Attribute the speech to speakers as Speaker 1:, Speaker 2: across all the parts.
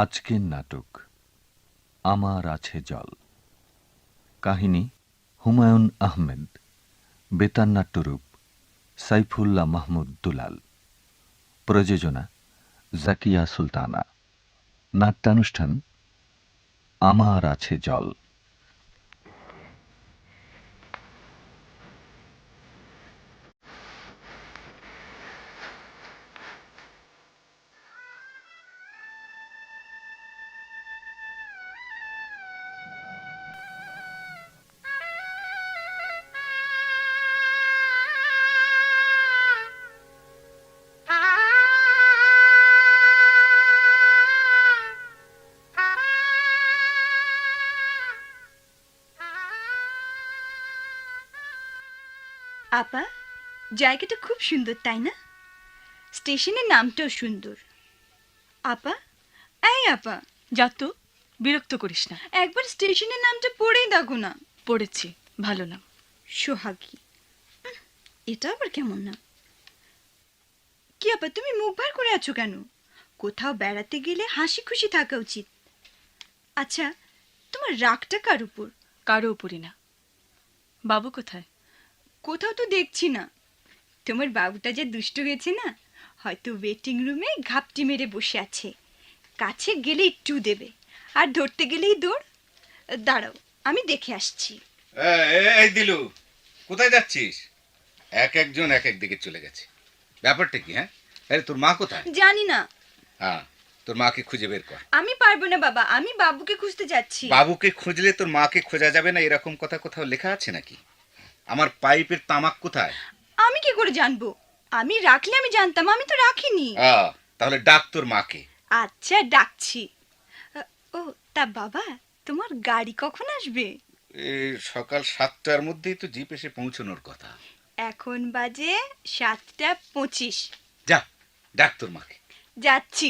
Speaker 1: আজকের নাটক আমার আছে জল। কাহিনী হুমায়ুন আহমেদ। বেতার নাট্যরূপ সাইফুল্লাহ মাহমুদ দুলাল। প্রযোজনা জাকিয়া সুলতানা। নাট্যানুষ্ঠান আমার আছে জল।
Speaker 2: আপা, জায়গাটা খুব সুন্দর তাই না? স্টেশনের নামটাও সুন্দর। আপা, এই আপা,
Speaker 3: যা তো, বিরক্ত করিস না।
Speaker 2: একবার স্টেশনের নামটা পড়েই দেখো না।
Speaker 3: পড়েছি, ভালো নাম।
Speaker 2: সোহাগী। এটা আবার কেমন নাম? কি আপা, তুমি মুখ ভার করে আছো কেন? কোথাও বেড়াতে গেলে হাসি খুশি থাকা উচিত। আচ্ছা, তোমার রাগটা কার উপর?
Speaker 3: কারো উপরই না। বাবু কোথায়?
Speaker 2: কোথাও তো দেখছি না। তোমার বাবুটা যে দুষ্ট হয়েছে না, হয়তো ওয়েটিং রুমে ঘাপটি মেরে বসে আছে। কাছে গেলেই টু দেবে, আর ধরতে গেলেই দৌড়। দাঁড়াও, আমি দেখে আসছি।
Speaker 4: এই দিলু, কোথায় যাচ্ছিস? এক একজন এক এক দিকে চলে গেছে। ব্যাপারটা কি? হ্যাঁ, আরে তোর মা কোথায়?
Speaker 2: জানি না।
Speaker 4: হ্যাঁ, তোর মাকে খুঁজে বের কর।
Speaker 2: আমি পারবো না বাবা, আমি বাবুকে খুঁজতে যাচ্ছি।
Speaker 4: বাবুকে খুঁজলে তোর মাকে খোঁজা যাবে না, এরকম কথা কোথাও লেখা আছে নাকি? আমার পাইপের তামাক কোথায়?
Speaker 2: আমি কি করে জানবো? আমি রাখলে আমি জানতাম, আমি তো রাখিনি।
Speaker 4: তাহলে ডাক তোর মাকে।
Speaker 2: আচ্ছা, ডাকছি। ও, তা বাবা, তোমার গাড়ি কখন আসবে?
Speaker 4: এই সকাল 7টার মধ্যেই তো জিপ এসে পৌঁছানোর কথা।
Speaker 2: এখন বাজে 7:25।
Speaker 4: যা, ডাক তোর মাকে।
Speaker 2: যাচ্ছি।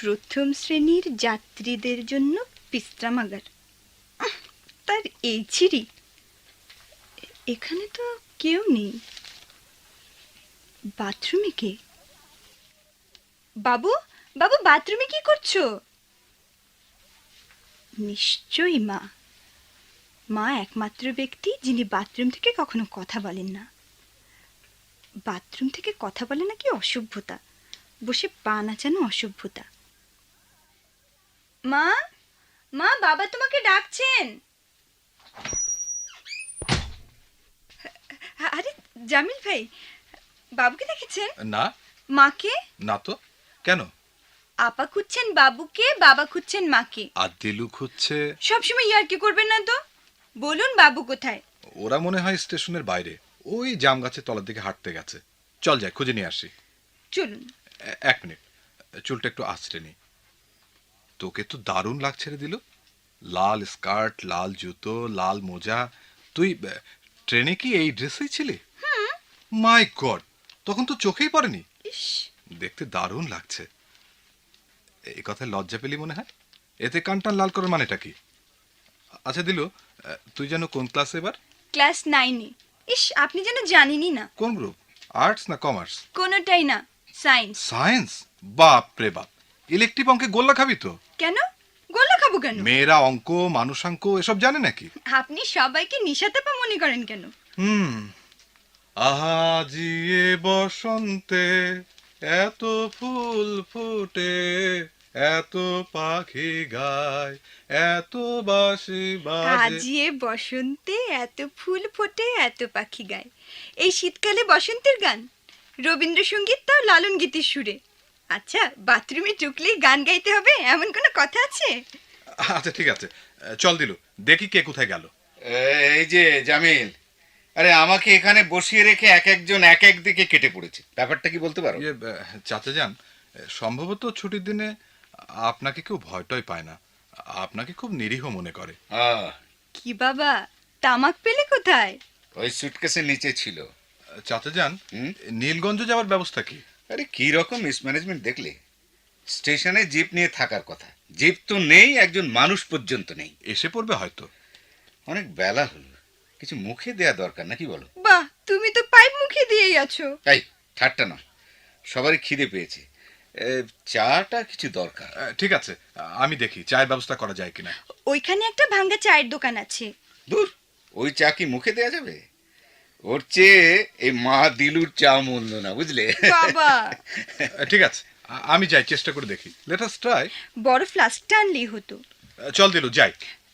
Speaker 2: প্রথম শ্রেণীর যাত্রীদের জন্য বিশ্রামাগার। তার এই ছিরি। এখানে তো কেউ নেই। বাথরুমে কে? বাবু, বাবু, বাথরুমে কি করছো? নিশ্চয়ই মা। মা একমাত্র ব্যক্তি যিনি বাথরুম থেকে কখনো কথা বলেন না। বাথরুম থেকে কথা বলে নাকি অসভ্যতা, বসে পা নাচানো অসভ্যতা। মা, মা, বাবা তোমাকে ডাকছেন। আরে জামিল ভাই, বাবুকে দেখেছেন?
Speaker 5: না।
Speaker 2: মাকে?
Speaker 5: না তো, কেন?
Speaker 2: আপা খুঁজছেন বাবুকে, বাবা খুঁজছেন মাকে।
Speaker 5: আর দিলু খুঁজছে।
Speaker 2: সবসময় ইয়ার্কি করবেন না তো। বলুন বাবু কোথায়?
Speaker 5: ওরা মনে হয় স্টেশনের বাইরে, ওই জাম গাছের তলার দিকে হাঁটতে গেছে। চল যাই, খুঁজে নিয়ে আসি।
Speaker 2: চলুন।
Speaker 5: এক মিনিট, চুলটা একটু আঁচড়ে নি। তোকে তো দারুণ লাগছে রে দিলু। লাল স্কার্ট, লাল জুতো, লাল মোজা। তুই ট্রেনে কি এই ড্রেসেই ছিলি? মাই গড, তখন তো চোখেই পড়েনি।
Speaker 2: ইস,
Speaker 5: দেখতে দারুণ লাগছে। এই কথায় লজ্জা পেলি মনে হয়? এতে কানটান লাল করার মানেটা কি? আচ্ছা দিলু, তুই যেন কোন ক্লাসে এবার?
Speaker 2: ক্লাস 9-এ। ইস, আপনি যেন জানেনই না।
Speaker 5: কোন গ্রুপ, আর্টস না কমার্স?
Speaker 2: কোনোটাই না, সায়েন্স।
Speaker 5: সায়েন্স? বাপ রে বাপ, ইলেকট্রিক অঙ্কে গোল্লা খাবি তো?
Speaker 2: কেন? গোল্লা খাবো কেন?
Speaker 5: মেয়েরা অঙ্ক, মানুষাঙ্ক এসব জানে নাকি?
Speaker 2: আপনি সবাইকে নিশাতেপা মনে করেন কেন?
Speaker 5: আজিয়ে বসন্তে এত ফুল ফুটে, এত পাখি গায়, এত বাঁশি বাজে।
Speaker 2: আজিয়ে বসন্তে এত ফুল ফোটে, এত পাখি গায়। এই শীতকালে বসন্তের গান, রবীন্দ্রসঙ্গীত, তাও লালন গীতির সুরে। আচ্ছা, বাথরুমে ঢুকলেই গান গাইতে হবে এমন কোনো কথা আছে?
Speaker 5: আচ্ছা ঠিক আছে, চল দিলু, দেখি কে কোথায় গেল।
Speaker 4: এই যে জামিল, আরে আমাকে এখানে বসিয়ে রেখে এক একজন এক এক দিকে কেটে পড়েছে। ব্যাপারটা কি বলতে পারো?
Speaker 5: চাচা যান, সম্ভবত ছুটির দিনে আপনাকে কেউ ভয়টয় পায় না, আপনাকে খুব নিরীহ মনে করে।
Speaker 2: কি বাবা, তামাক পেলে কোথায়?
Speaker 4: ওই সুটকেসের নিচে ছিল।
Speaker 5: চাচা যান, নীলগঞ্জ যাওয়ার ব্যবস্থা কি?
Speaker 4: আরে কি রকম মিসম্যানেজমেন্ট দেখলে! স্টেশনে জিপ নিয়ে থাকার কথা, জিপ তো নেই, একজন মানুষ পর্যন্ত নেই।
Speaker 5: এসে পড়বে হয়তো।
Speaker 4: অনেক বেলা হলো, কিছু মুখে দেয়া দরকার নাকি বলো?
Speaker 2: বাহ, তুমি তো পাইপ মুখে দিয়েই আছো।
Speaker 4: এই ঠাট্টা নয়, সবারই খিদে পেয়েছে। চাটা কিছু দরকার।
Speaker 5: ঠিক আছে, আমি দেখি চায়ের ব্যবস্থা করা যায় কিনা।
Speaker 2: ওইখানে একটা ভাঙ্গা চায়ের দোকান আছে।
Speaker 4: দূর, ওই চা কি মুখে দেয়া যাবে? ওর চেয়ে এই মা দিলুর চা মন্দ না, বুঝলে?
Speaker 2: বাবা,
Speaker 5: ঠিক আছে, আমি যাই, চেষ্টা করে দেখি। Let us try.
Speaker 2: বড় ফ্লাস্কটা আনলেই হতো।
Speaker 5: চল দিলু, যাই।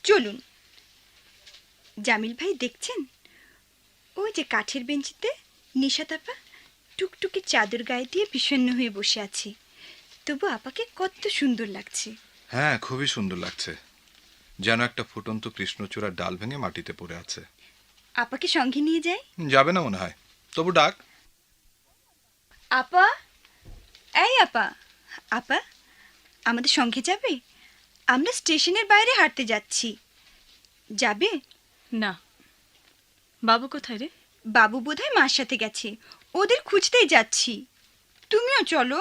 Speaker 2: চলুন। জামিল ভাই দেখছেন, ওই যে কাঠের বেঞ্চিতে নিশাতাপা টুকটুকে চাদর গায়ে দিয়ে বিষণ্ণ হয়ে বসে আছে। তবু আপাকে কত সুন্দর লাগছে।
Speaker 5: হ্যাঁ, খুবই সুন্দর লাগছে, যেন একটা ফুটন্ত কৃষ্ণচূড়ার ডাল ভেঙে মাটিতে পড়ে আছে।
Speaker 2: আপাকে সঙ্গে নিয়ে যাই।
Speaker 5: যাবে না মনে হয়, তবু ডাক।
Speaker 2: আপা, এই আপা, আপা আমাদের সঙ্গে যাবে? আমরা স্টেশনের বাইরে হাঁটতে যাচ্ছি। যাবে?
Speaker 3: না। বাবু কোথায় রে?
Speaker 2: বাবু বোধহয় মার সাথে গেছে, ওদের খুঁজতেই যাচ্ছি। তুমিও চলো।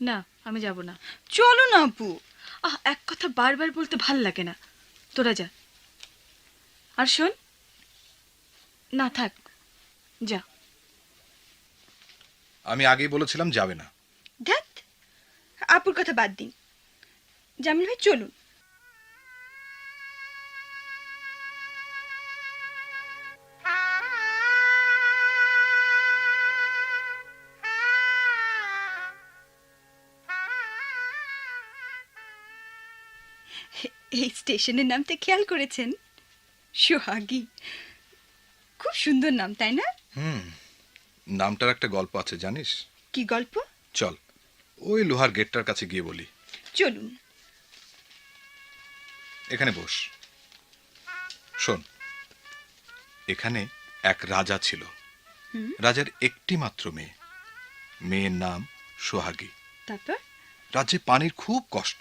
Speaker 3: না, আমি যাব না।
Speaker 2: চলো না আপু।
Speaker 3: এক কথা বারবার বলতে ভাল লাগে না। তোরা যা। আর শোন, না থাক, যা।
Speaker 5: আমি আগেই বলেছিলাম যাবে না।
Speaker 2: ধ্যাত, আপুর কথা বাদ দিন। জামিল ভাই চলুন। এই স্টেশনের নামটা খেয়াল করেছেন? সোহাগী। খুব সুন্দর নাম, তাই না?
Speaker 5: নামটার একটা গল্প আছে জানিস?
Speaker 2: কি গল্প?
Speaker 5: চল, ওই লোহার গেটটার কাছে গিয়ে বলি।
Speaker 2: চলুন।
Speaker 5: এখানে বস। শোন, এখানে এক রাজা ছিল। রাজার একটি মাত্র মেয়ে। মেয়ের নাম সোহাগী।
Speaker 2: তারপর?
Speaker 5: রাজ্যে পানির খুব কষ্ট।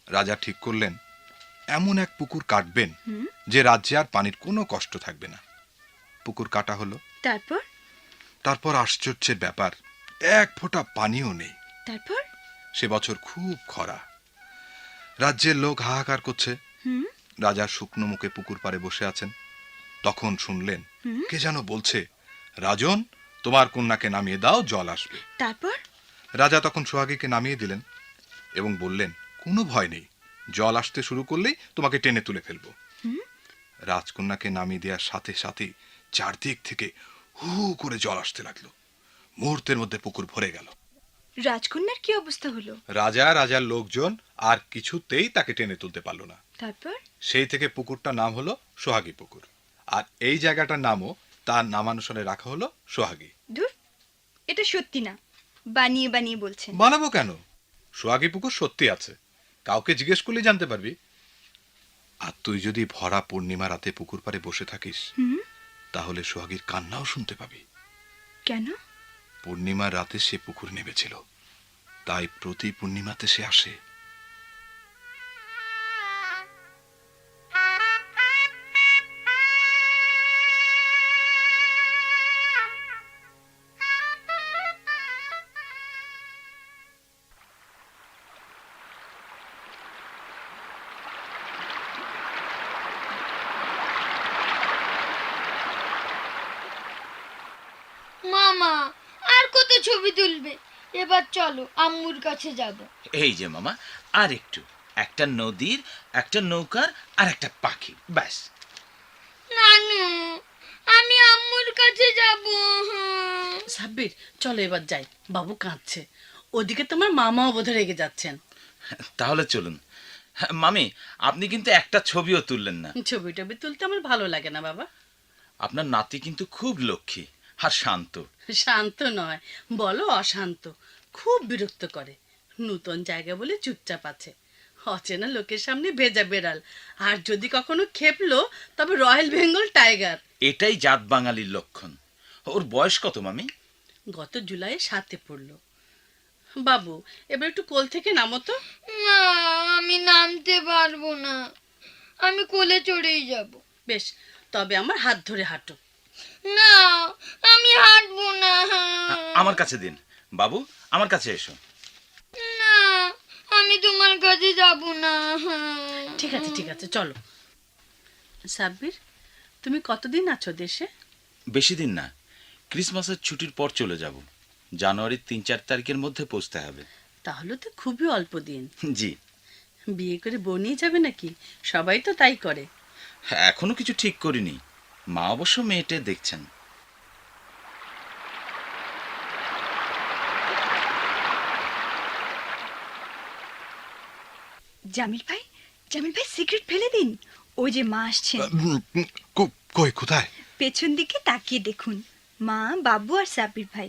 Speaker 5: রাজা ঠিক করলেন এমন এক পুকুর কাটবেন যে রাজ্যে আর পানির কোনো কষ্ট থাকবে না। পুকুর কাটা হলো।
Speaker 2: তারপর?
Speaker 5: তারপর আশ্চর্যের ব্যাপার, এক ফোঁটা পানিও নেই।
Speaker 2: তারপর?
Speaker 5: সে বছর খুব খরা। রাজ্যের লোক হাহাকার করছে। রাজা শুকনো মুখে পুকুর পাড়ে বসে আছেন। তখন শুনলেন কে যেন বলছে, রাজন, তোমার কন্যাকে নামিয়ে দাও, জল আসবে।
Speaker 2: তারপর?
Speaker 5: রাজা তখন সোহাগীকে নামিয়ে দিলেন এবং বললেন, কোনো ভয় নেই, জল আসতে শুরু করলেই তোমাকে টেনে তুলে ফেলবো। রাজকন্যাকে নামিয়ে দেওয়ার সাথে সাথে চারদিক থেকে হু করে জল আসতে লাগলো। মুহূর্তের মধ্যে পুকুর ভরে গেল।
Speaker 2: রাজকন্যার কি অবস্থা হলো?
Speaker 5: রাজা, রাজার লোকজন আর কিছুতেই তাকে টেনে তুলতে পারলো না।
Speaker 2: তারপর?
Speaker 5: সেই থেকে পুকুরটার নাম হলো সোহাগী পুকুর। আর এই জায়গাটার নামও তার নামানুসারে রাখা হলো সোহাগী।
Speaker 2: দূর, এটা সত্যি না, বানিয়ে বানিয়ে বলছেন।
Speaker 5: বানাবো কেন? সোহাগী পুকুর সত্যি আছে, কাউকে জিজ্ঞেস করলে জানতে পারবি। আর তুই যদি ভরা পূর্ণিমা রাতে পুকুর পাড়ে বসে থাকিস, তাহলে সোহাগীর কান্নাও শুনতে পাবি।
Speaker 2: কেন?
Speaker 5: পূর্ণিমার রাতে সে পুকুর নেমেছিল, তাই প্রতি পূর্ণিমাতে সে আসে।
Speaker 6: মামা, আর কত ছবি তুলবে? এবার চলো আম্মুর কাছে যাব।
Speaker 7: এই যে মামা, আর একটু, একটা নদীর, একটা নৌকার আর একটা পাখি, ব্যাস।
Speaker 6: নানু, আমি আম্মুর কাছে যাব।
Speaker 8: সাব্বির, চলো এবার যাই, বাবু কাঁদছে। ওদিকে তোমার মামাও বোধহয় রেগে যাচ্ছেন।
Speaker 7: তাহলে চলুন। মামি, আপনি কিন্তু একটা ছবিও তুললেন না।
Speaker 8: ছবি টবি তুলতে আমার ভালো লাগে না বাবা।
Speaker 7: আপনার নাতি কিন্তু খুব লক্ষ্মী আর শান্ত।
Speaker 8: শান্ত নয়, বলো অশান্ত। খুব বিরক্ত করে। নতুন জায়গা বলে চুপচাপ আছে। অচেনা লোকের সামনে ভেজা বেড়াল, আর যদি কখনো খেপলো তবে রয়্যাল বেঙ্গল টাইগার।
Speaker 7: এটাই জাত বাঙালির লক্ষণ। ওর বয়স কত মামি?
Speaker 8: গত জুলাইয়ে 7 পড়লো। বাবু, এবার একটু কোল থেকে নামো তো।
Speaker 6: না, আমি নামতে পারবো না, আমি কোলে চড়েই যাব।
Speaker 8: বেশ, তবে আমার হাত ধরে হাঁটো।
Speaker 6: না, আমি হাঁটবো না।
Speaker 7: আমার কাছে দিন বাবু, আমার কাছে এসো।
Speaker 6: না, আমি তোমার কাছে যাব না।
Speaker 8: ঠিক আছে ঠিক আছে, চলো। সাব্বির, তুমি কতদিন আছো দেশে?
Speaker 7: বেশি দিন না, ক্রিসমাসের ছুটির পর চলে যাব। জানুয়ারির 3-4 তারিখের মধ্যে পৌঁছতে হবে।
Speaker 8: তাহলে তো খুবই অল্প দিন।
Speaker 7: জি।
Speaker 8: বিয়ে করে বউ নিয়ে যাবে নাকি? সবাই তো তাই করে।
Speaker 7: এখনো কিছু ঠিক করিনি, মা অবশ্য মেয়েটে দেখছেন।
Speaker 2: জামিল ভাই, জামিল ভাই সিগারেট ফেলে দিন। ওই যে মা আসছেন।
Speaker 5: কই কোথায়?
Speaker 2: পেছন দিকে তাকিয়ে দেখুন, মা, বাবু আর সাব্বির ভাই।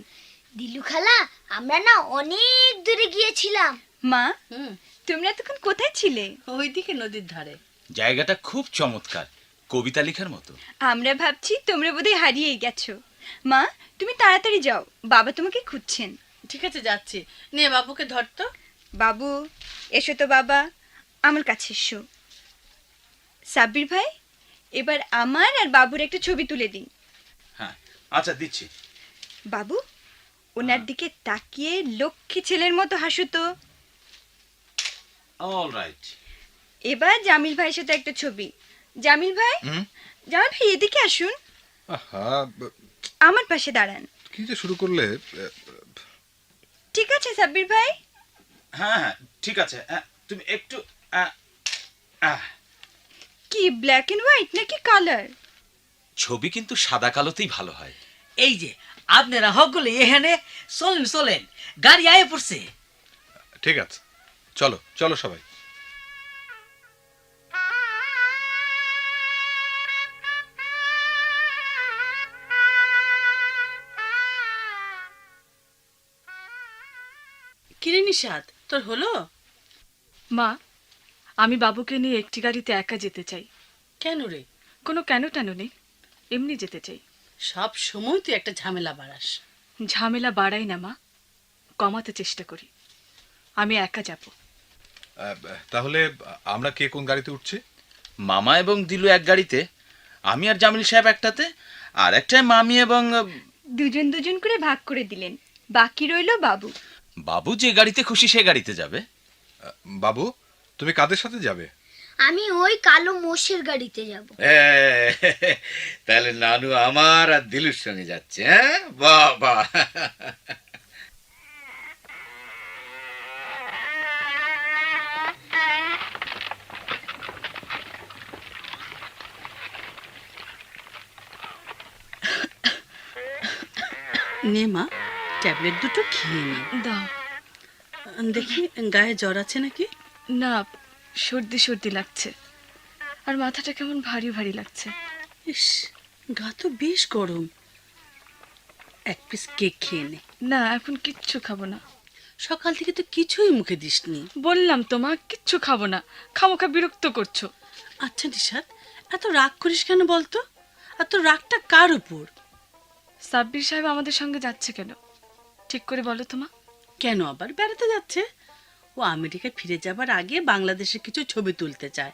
Speaker 6: দিলু খালা, আমরা না অনেক দূরে গিয়েছিলাম।
Speaker 2: মা,
Speaker 8: হুম,
Speaker 2: তোমরা তখন কোথায় ছিলে?
Speaker 8: ওইদিকে নদীর ধারে।
Speaker 7: জায়গাটা খুব চমৎকার, কবিতা লেখার মতো।
Speaker 2: আমরা ভাবছি তোমরা বোধহয় হারিয়েই গেছো। মা, তুমি তাড়াতাড়ি যাও, বাবা তোমাকে খুঁজছেন।
Speaker 8: ঠিক আছে, যাচ্ছি। নে বাবুকে ধর তো।
Speaker 2: বাবু, এসো তো বাবা, আমার কাছে এসো। সাব্বির ভাই, এবার আমার আর বাবুর একটা ছবি তুলে দিন।
Speaker 7: হ্যাঁ, আচ্ছা দিচ্ছি।
Speaker 2: বাবু, ওনার দিকে তাকিয়ে লক্ষ্মী ছেলের মতো হাসো তো।
Speaker 7: All right.
Speaker 2: এবার জামিল ভাইয়ের সাথে একটা ছবি। জামিল ভাই,
Speaker 5: হুম?
Speaker 2: জামিল ভাই এদিকে আসুন,
Speaker 5: আহা,
Speaker 2: আমার পাশে দাঁড়ান।
Speaker 5: কি যে শুরু করলে।
Speaker 2: ঠিক আছে সাব্বির ভাই?
Speaker 7: হ্যাঁ হ্যাঁ, ঠিক আছে। তুমি একটু
Speaker 2: কি ব্ল্যাক এন্ড হোয়াইট নাকি কালার?
Speaker 7: ছবি কিন্তু সাদা কালোতেই ভালো হয়।
Speaker 9: এই যে আপনারা সকলে এখানে চলেন চলেন, গাড়ি আয়ে পড়ছে।
Speaker 5: ঠিক আছে, চলো চলো সবাই।
Speaker 8: কিরে নিশাদ, তোর হলো?
Speaker 3: মা, আমি বাবুকে নিয়ে একটি গাড়িতে একা যেতে চাই।
Speaker 8: কেন রে?
Speaker 3: কোনো কেন টেন নেই, এমনি যেতে চাই।
Speaker 8: সব সময় তুই একটা ঝামেলা বাড়াস।
Speaker 3: ঝামেলা বাড়াই না মা, কমাতে চেষ্টা করি। আমি একা যাব।
Speaker 5: তাহলে আমরা কে কোন গাড়িতে উঠছি?
Speaker 7: মামা এবং দিলু এক গাড়িতে, আমি আর জামিল সাহেব একটাতে, আর একটায় মামি এবং
Speaker 2: দুজন দুজন করে ভাগ করে দিলেন, বাকি রইলো বাবু।
Speaker 7: বাবু যে গাড়িতে খুশি সে গাড়িতে যাবে।
Speaker 5: বাবু, তুমি কাদের সাথে যাবে?
Speaker 6: আমি ওই কালো মোষের গাড়িতে যাব।
Speaker 4: তাহলে নানু আমার আর দিলুর সঙ্গে যাচ্ছে। হ্যাঁ, বাহ বাহ।
Speaker 8: নে মা, ট্যাবলেট দুটো খেয়ে নে।
Speaker 3: দাও।
Speaker 8: দেখি গায়ে জ্বর আছে নাকি?
Speaker 3: না, সর্দি সর্দি লাগছে, আর মাথাটা কেমন ভারী ভারী লাগছে।
Speaker 8: ইস, গা তো বেশ গরম। এক পিস কেক খেয়ে নে।
Speaker 3: না, এখন কিচ্ছু খাবো না।
Speaker 8: সকাল থেকে তো কিছুই মুখে দিসনি।
Speaker 3: বললাম তো মা, কিচ্ছু খাবো না। খামোখা বিরক্ত করছো।
Speaker 8: আচ্ছা নিশাদ, এত রাগ করিস কেন বলতো? আর তোর রাগটা কার উপর?
Speaker 3: সাব্বির সাহেব আমাদের সঙ্গে যাচ্ছে কেন, ঠিক করে বলো তো মা।
Speaker 8: কেন আবার বেড়াতে যাচ্ছে? ও আমেরিকায় ফিরে যাবার আগে বাংলাদেশের কিছু ছবি তুলতে চায়।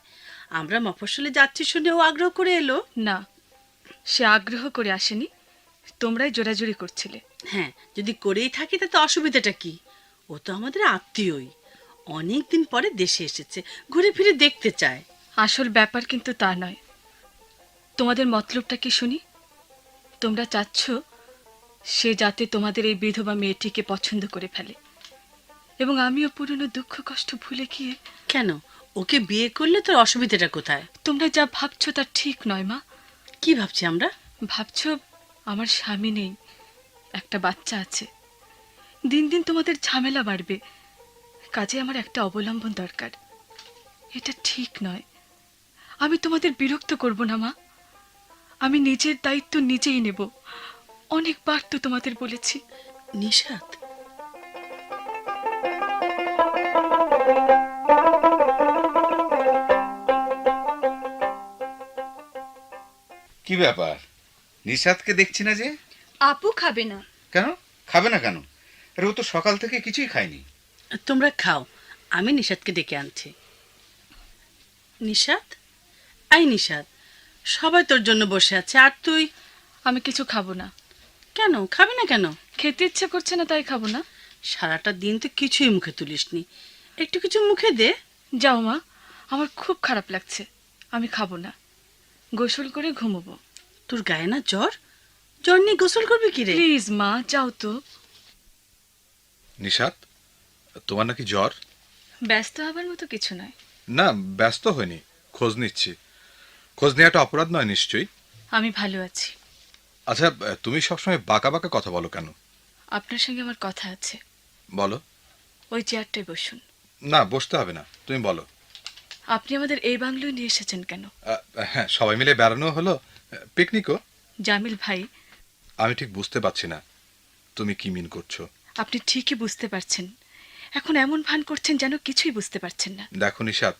Speaker 8: আমরা মফস্বলে যাচ্ছি শুনে ও আগ্রহ করে এলো।
Speaker 3: না, সে আগ্রহ করে আসেনি, তোমরাই জোরাজুরি করছিলে।
Speaker 8: হ্যাঁ, যদি করেই থাকি তাতে অসুবিধাটা কি? ও তো আমাদের আত্মীয়ই, অনেক দিন পরে দেশে এসেছে, ঘুরে ফিরে দেখতে চায়।
Speaker 3: আসল ব্যাপার কিন্তু তা নয়। তোমাদের মতলবটা কি শুনি? তোমরা চাচ্ছ সে যাতে তোমাদের এই বিধবা মেয়েটিকে পছন্দ করে ফেলে, এবং আমিও পুরনো দুঃখ কষ্ট ভুলে গিয়ে।
Speaker 8: কেন, ওকে বিয়ে করলে তোর অসুবিধাটা কোথায়?
Speaker 3: তোমরা যা ভাবছো তা ঠিক নয় মা।
Speaker 8: কি ভাবছি আমরা?
Speaker 3: ভাবছো আমার স্বামী নেই, একটা বাচ্চা আছে। দিন দিন তোমাদের ঝামেলা বাড়বে, কাজে আমার একটা অবলম্বন দরকার। এটা ঠিক নয়। আমি তোমাদের বিরক্ত করব না মা, আমি নিজের দায়িত্ব নিজেই নেব। অনেকবার তো তোমাদের বলেছি।
Speaker 8: নিশাদ,
Speaker 4: কি ব্যাপার, নিশাদকে দেখছি না যে?
Speaker 2: আপু খাবে না।
Speaker 4: কেন খাবে না কেন? আরে ও তো সকাল থেকে কিছুই খায়নি।
Speaker 8: তোমরা খাও, আমি নিশাদকে ডেকে আনছি। নিশাদ, আই নিশাদ, সবাই তোর জন্য বসে আছে, আর তুই?
Speaker 3: আমি কিছু খাবো না।
Speaker 8: কেন খাবি না কেন?
Speaker 3: খেতে ইচ্ছে করছে না, তাই খাবো না।
Speaker 8: সারাটা দিন তো কিছুই মুখে তুলিসনি, একটু কিছু মুখে দে।
Speaker 3: যাও মা, আমার খুব খারাপ লাগছে, আমি খাবো না। গোসল করে ঘুমোবো।
Speaker 8: তোর গায়ে না জ্বর? জ্বর নিয়ে গোসল করবি কি রে?
Speaker 3: প্লিজ মা, যাও তো।
Speaker 5: নিশাত, তোমার নাকি জ্বর?
Speaker 3: ব্যস্ত হবার মতো কিছু নয়।
Speaker 5: না, ব্যস্ত হয়নি, খোঁজ নিচ্ছি। খোঁজ নেওয়াটা অপরাধ নয় নিশ্চয়ই?
Speaker 3: আমি ভালো আছি।
Speaker 5: আচ্ছা, তুমি সবসময় বাঁকা বাঁকা কথা বলো কেন?
Speaker 3: আপনার সঙ্গে আমার কথা আছে।
Speaker 5: বলো।
Speaker 3: ওই চেয়ারটায় বসুন।
Speaker 5: না, বসতে হবে না, তুমি বলো।
Speaker 3: আপনি আমাদের এই বাংলোয় নিয়ে এসেছেন কেন?
Speaker 5: হ্যাঁ, সবাই মিলে বেড়ানো হলো, পিকনিকও।
Speaker 3: জামিল ভাই,
Speaker 5: আমি ঠিক বুঝতে পারছি না তুমি কি মিন করছো।
Speaker 3: আপনি ঠিকই বুঝতে পারছেন। এখন এমন ভান করছেন যেন কিছুই বুঝতে পারছেন না।
Speaker 5: দেখো নিশাত,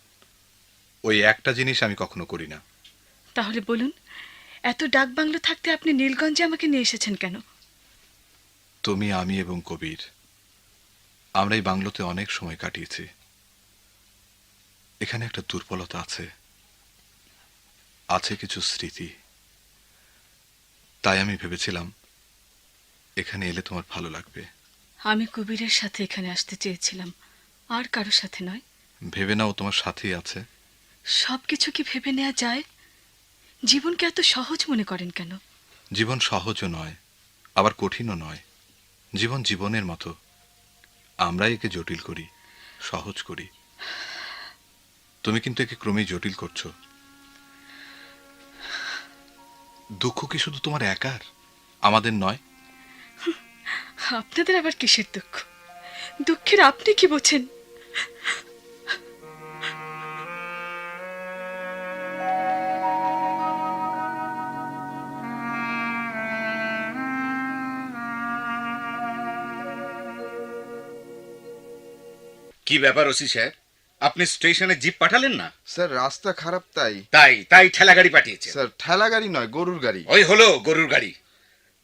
Speaker 5: ওই একটা জিনিস আমি কখনো করি না।
Speaker 3: তাহলে বলুন, এত ডাক বাংলো থাকতে আপনি নীলগঞ্জে আমাকে নিয়ে এসেছেন কেন?
Speaker 5: তুমি, আমি এবং কবির, আমরা এই বাংলোতে অনেক সময় কাটিয়েছি। এখানে একটা দুর্বলতা আছে, আছে কিছু স্মৃতি। তাই আমি ভেবেছিলাম এখানে এলে তোমার ভালো লাগবে।
Speaker 3: আমি কবিরের সাথে এখানে আসতে চেয়েছিলাম, আর কারো সাথে নয়।
Speaker 5: ভেবে নাও তোমার সাথেই আছে।
Speaker 3: সব কিছু কি ভেবে নেওয়া যায়? জীবনকে এত সহজ মনে করেন কেন?
Speaker 5: জীবন সহজও নয়, আবার কঠিনও নয়। জীবন জীবনের মতো, আমরাই একে জটিল করি, সহজ করি। তুমি কিন্তু একে ক্রমেই জটিল করছো। দুঃখ কি শুধু তোমার একার, আমাদের নয়?
Speaker 3: আপনাদের আবার কিসের দুঃখ? দুঃখের আপনি কি বোঝেন?
Speaker 4: কি ব্যাপার ওসি সাহেব, আপনি স্টেশনে জিপ পাঠালেন না?
Speaker 10: স্যার রাস্তা খারাপ তাই।
Speaker 4: তাই ঠেলা গাড়ি পাঠিয়েছে।
Speaker 10: স্যার ঠেলা গাড়ি নয়, গরুর গাড়ি।
Speaker 4: ওই হলো গরুর গাড়ি।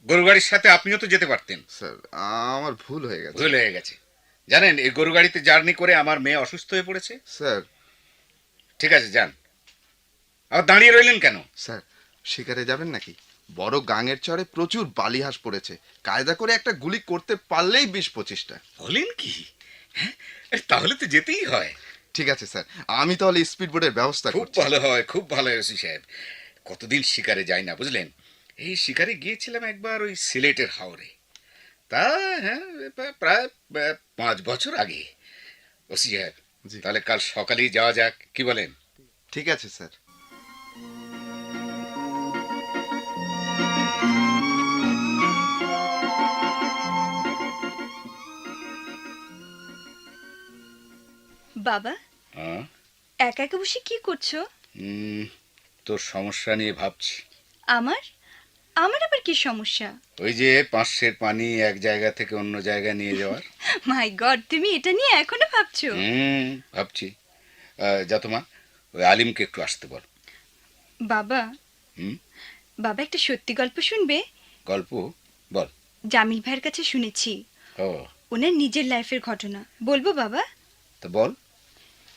Speaker 4: গরুর গাড়ির সাথে আপনিও তো যেতে পারতেন।
Speaker 10: স্যার আমার ভুল হয়ে গেছে।
Speaker 4: ভুল হয়ে গেছে। জানেন, এই গরু গাড়িতে জার্নি করে আমার মেয়ে অসুস্থ হয়ে পড়েছে।
Speaker 10: স্যার।
Speaker 4: ঠিক আছে, যান। আবার দাঁড়িয়ে রইলেন কেন?
Speaker 10: স্যার, শিকারে যাবেন নাকি? বড় গাঙের চরে প্রচুর বালিহাঁস পড়েছে, কায়দা করে একটা গুলি করতে পারলেই 20-25টা।
Speaker 4: বলেন কি? হ্যাঁ, তাহলে তো যেতেই হয়।
Speaker 10: ঠিক আছে স্যার, আমি তাহলে স্পিড বোটের ব্যবস্থা
Speaker 4: খুব
Speaker 10: করছি।
Speaker 4: ভালো হয়, খুব ভালো হয় ওসি সাহেব। কতদিন শিকারে যাই না, বুঝলেন। এই শিকারে গিয়েছিলাম একবার ওই সিলেটের হাওরে। তা হ্যাঁ, প্রায় 5 বছর আগে। ওসি সাহেব,
Speaker 10: জি।
Speaker 4: তাহলে কাল সকালেই যাওয়া যাক, কি বলেন?
Speaker 10: ঠিক আছে স্যার।
Speaker 2: বাবা,
Speaker 4: হ্যাঁ?
Speaker 2: একা একা বসে কি করছো?
Speaker 4: তোর সমস্যা নিয়ে ভাবছি।
Speaker 2: আমার আমার আবার কি সমস্যা?
Speaker 4: ওই যে 500 পানি এক জায়গা থেকে অন্য জায়গায় নিয়ে যাওয়ার।
Speaker 2: মাই গড, তুমি এটা নিয়ে এখনো ভাবছো?
Speaker 4: ভাবছি। যা তোমা, ওই আলিমকে একটু আসতে বল।
Speaker 2: বাবা,
Speaker 4: হুম?
Speaker 2: বাবা একটা সত্যি গল্প শুনবে?
Speaker 4: গল্প? বল।
Speaker 2: জামিল ভাইয়ের কাছে শুনেছি,
Speaker 4: ও,
Speaker 2: ওনার নিজের লাইফের ঘটনা। বলবো বাবা?
Speaker 4: তা বল।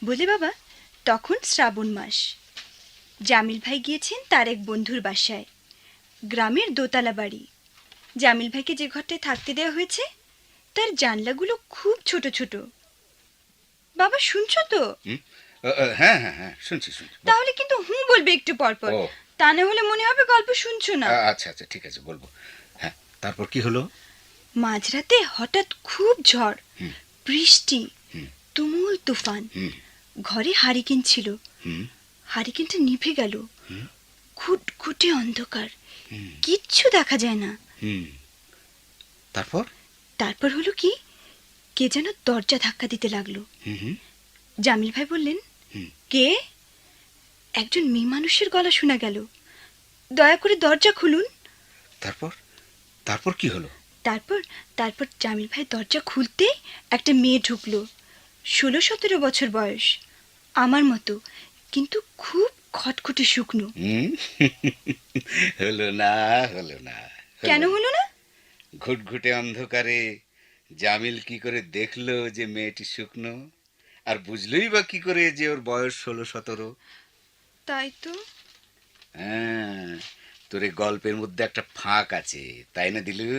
Speaker 2: বলে বাবা, তখন শ্রাবণ মাস। জামিল ভাই গিয়েছেন তার এক বন্ধুর বাসায়, গ্রামের দোতলা বাড়ি। জামিল ভাইকে যে ঘরটায় থাকতে দেওয়া হয়েছে, তার জানলাগুলো খুব ছোট ছোট। বাবা শুনছো তো?
Speaker 4: হ্যাঁ হ্যাঁ হ্যাঁ, শুনছি শুনছি। বল।
Speaker 2: তাহলে কিন্তু হুঁ বলবে একটু পর পর,
Speaker 4: ও।
Speaker 2: তা না হলে মনে হবে গল্প শুনছো না।
Speaker 4: আচ্ছা আচ্ছা, ঠিক আছে, বলবো। হ্যাঁ, তারপর কি হলো?
Speaker 2: মাঝরাতে হঠাৎ খুব ঝড়,
Speaker 4: হুম।
Speaker 2: বৃষ্টি,
Speaker 4: হুম।
Speaker 2: তুমুল তুফান।
Speaker 4: হুম।
Speaker 2: ঘরে হারিকেন ছিল,
Speaker 4: হুম।
Speaker 2: হারিকেনটা নিভে গেল।
Speaker 4: হুম।
Speaker 2: খুটখুটে অন্ধকার,
Speaker 4: হুম।
Speaker 2: কিচ্ছু দেখা যায় না।
Speaker 4: হুম। তারপর?
Speaker 2: তারপর হলো কি, কে যেন দরজা ধাক্কা দিতে লাগলো।
Speaker 4: হুম।
Speaker 2: জামিল ভাই বললেন,
Speaker 4: হুম।
Speaker 2: কে? একজন মেয়ে মানুষের গলা শোনা গেল। দয়া করে দরজা খুলুন।
Speaker 4: তারপর? তারপর কি হলো?
Speaker 2: তারপর তারপর জামিল ভাই দরজা খুলতে একটা মেয়ে ঢুকলো। 16-17 বছর বয়স, আমার মতো, কিন্তু খুব খটখটে শুকনো।
Speaker 4: হলো না, হলো না।
Speaker 2: কেন হলো না?
Speaker 4: ঘুটঘুটে অন্ধকারে জামিল কি করে দেখলো যে মেয়েটি শুকনো, আর বুঝলোই বা কি করে যে ওর বয়স 16-17?
Speaker 2: তাই তো।
Speaker 4: হ্যাঁ, তোর এই গল্পের মধ্যে একটা ফাঁক আছে, তাই না দিলু?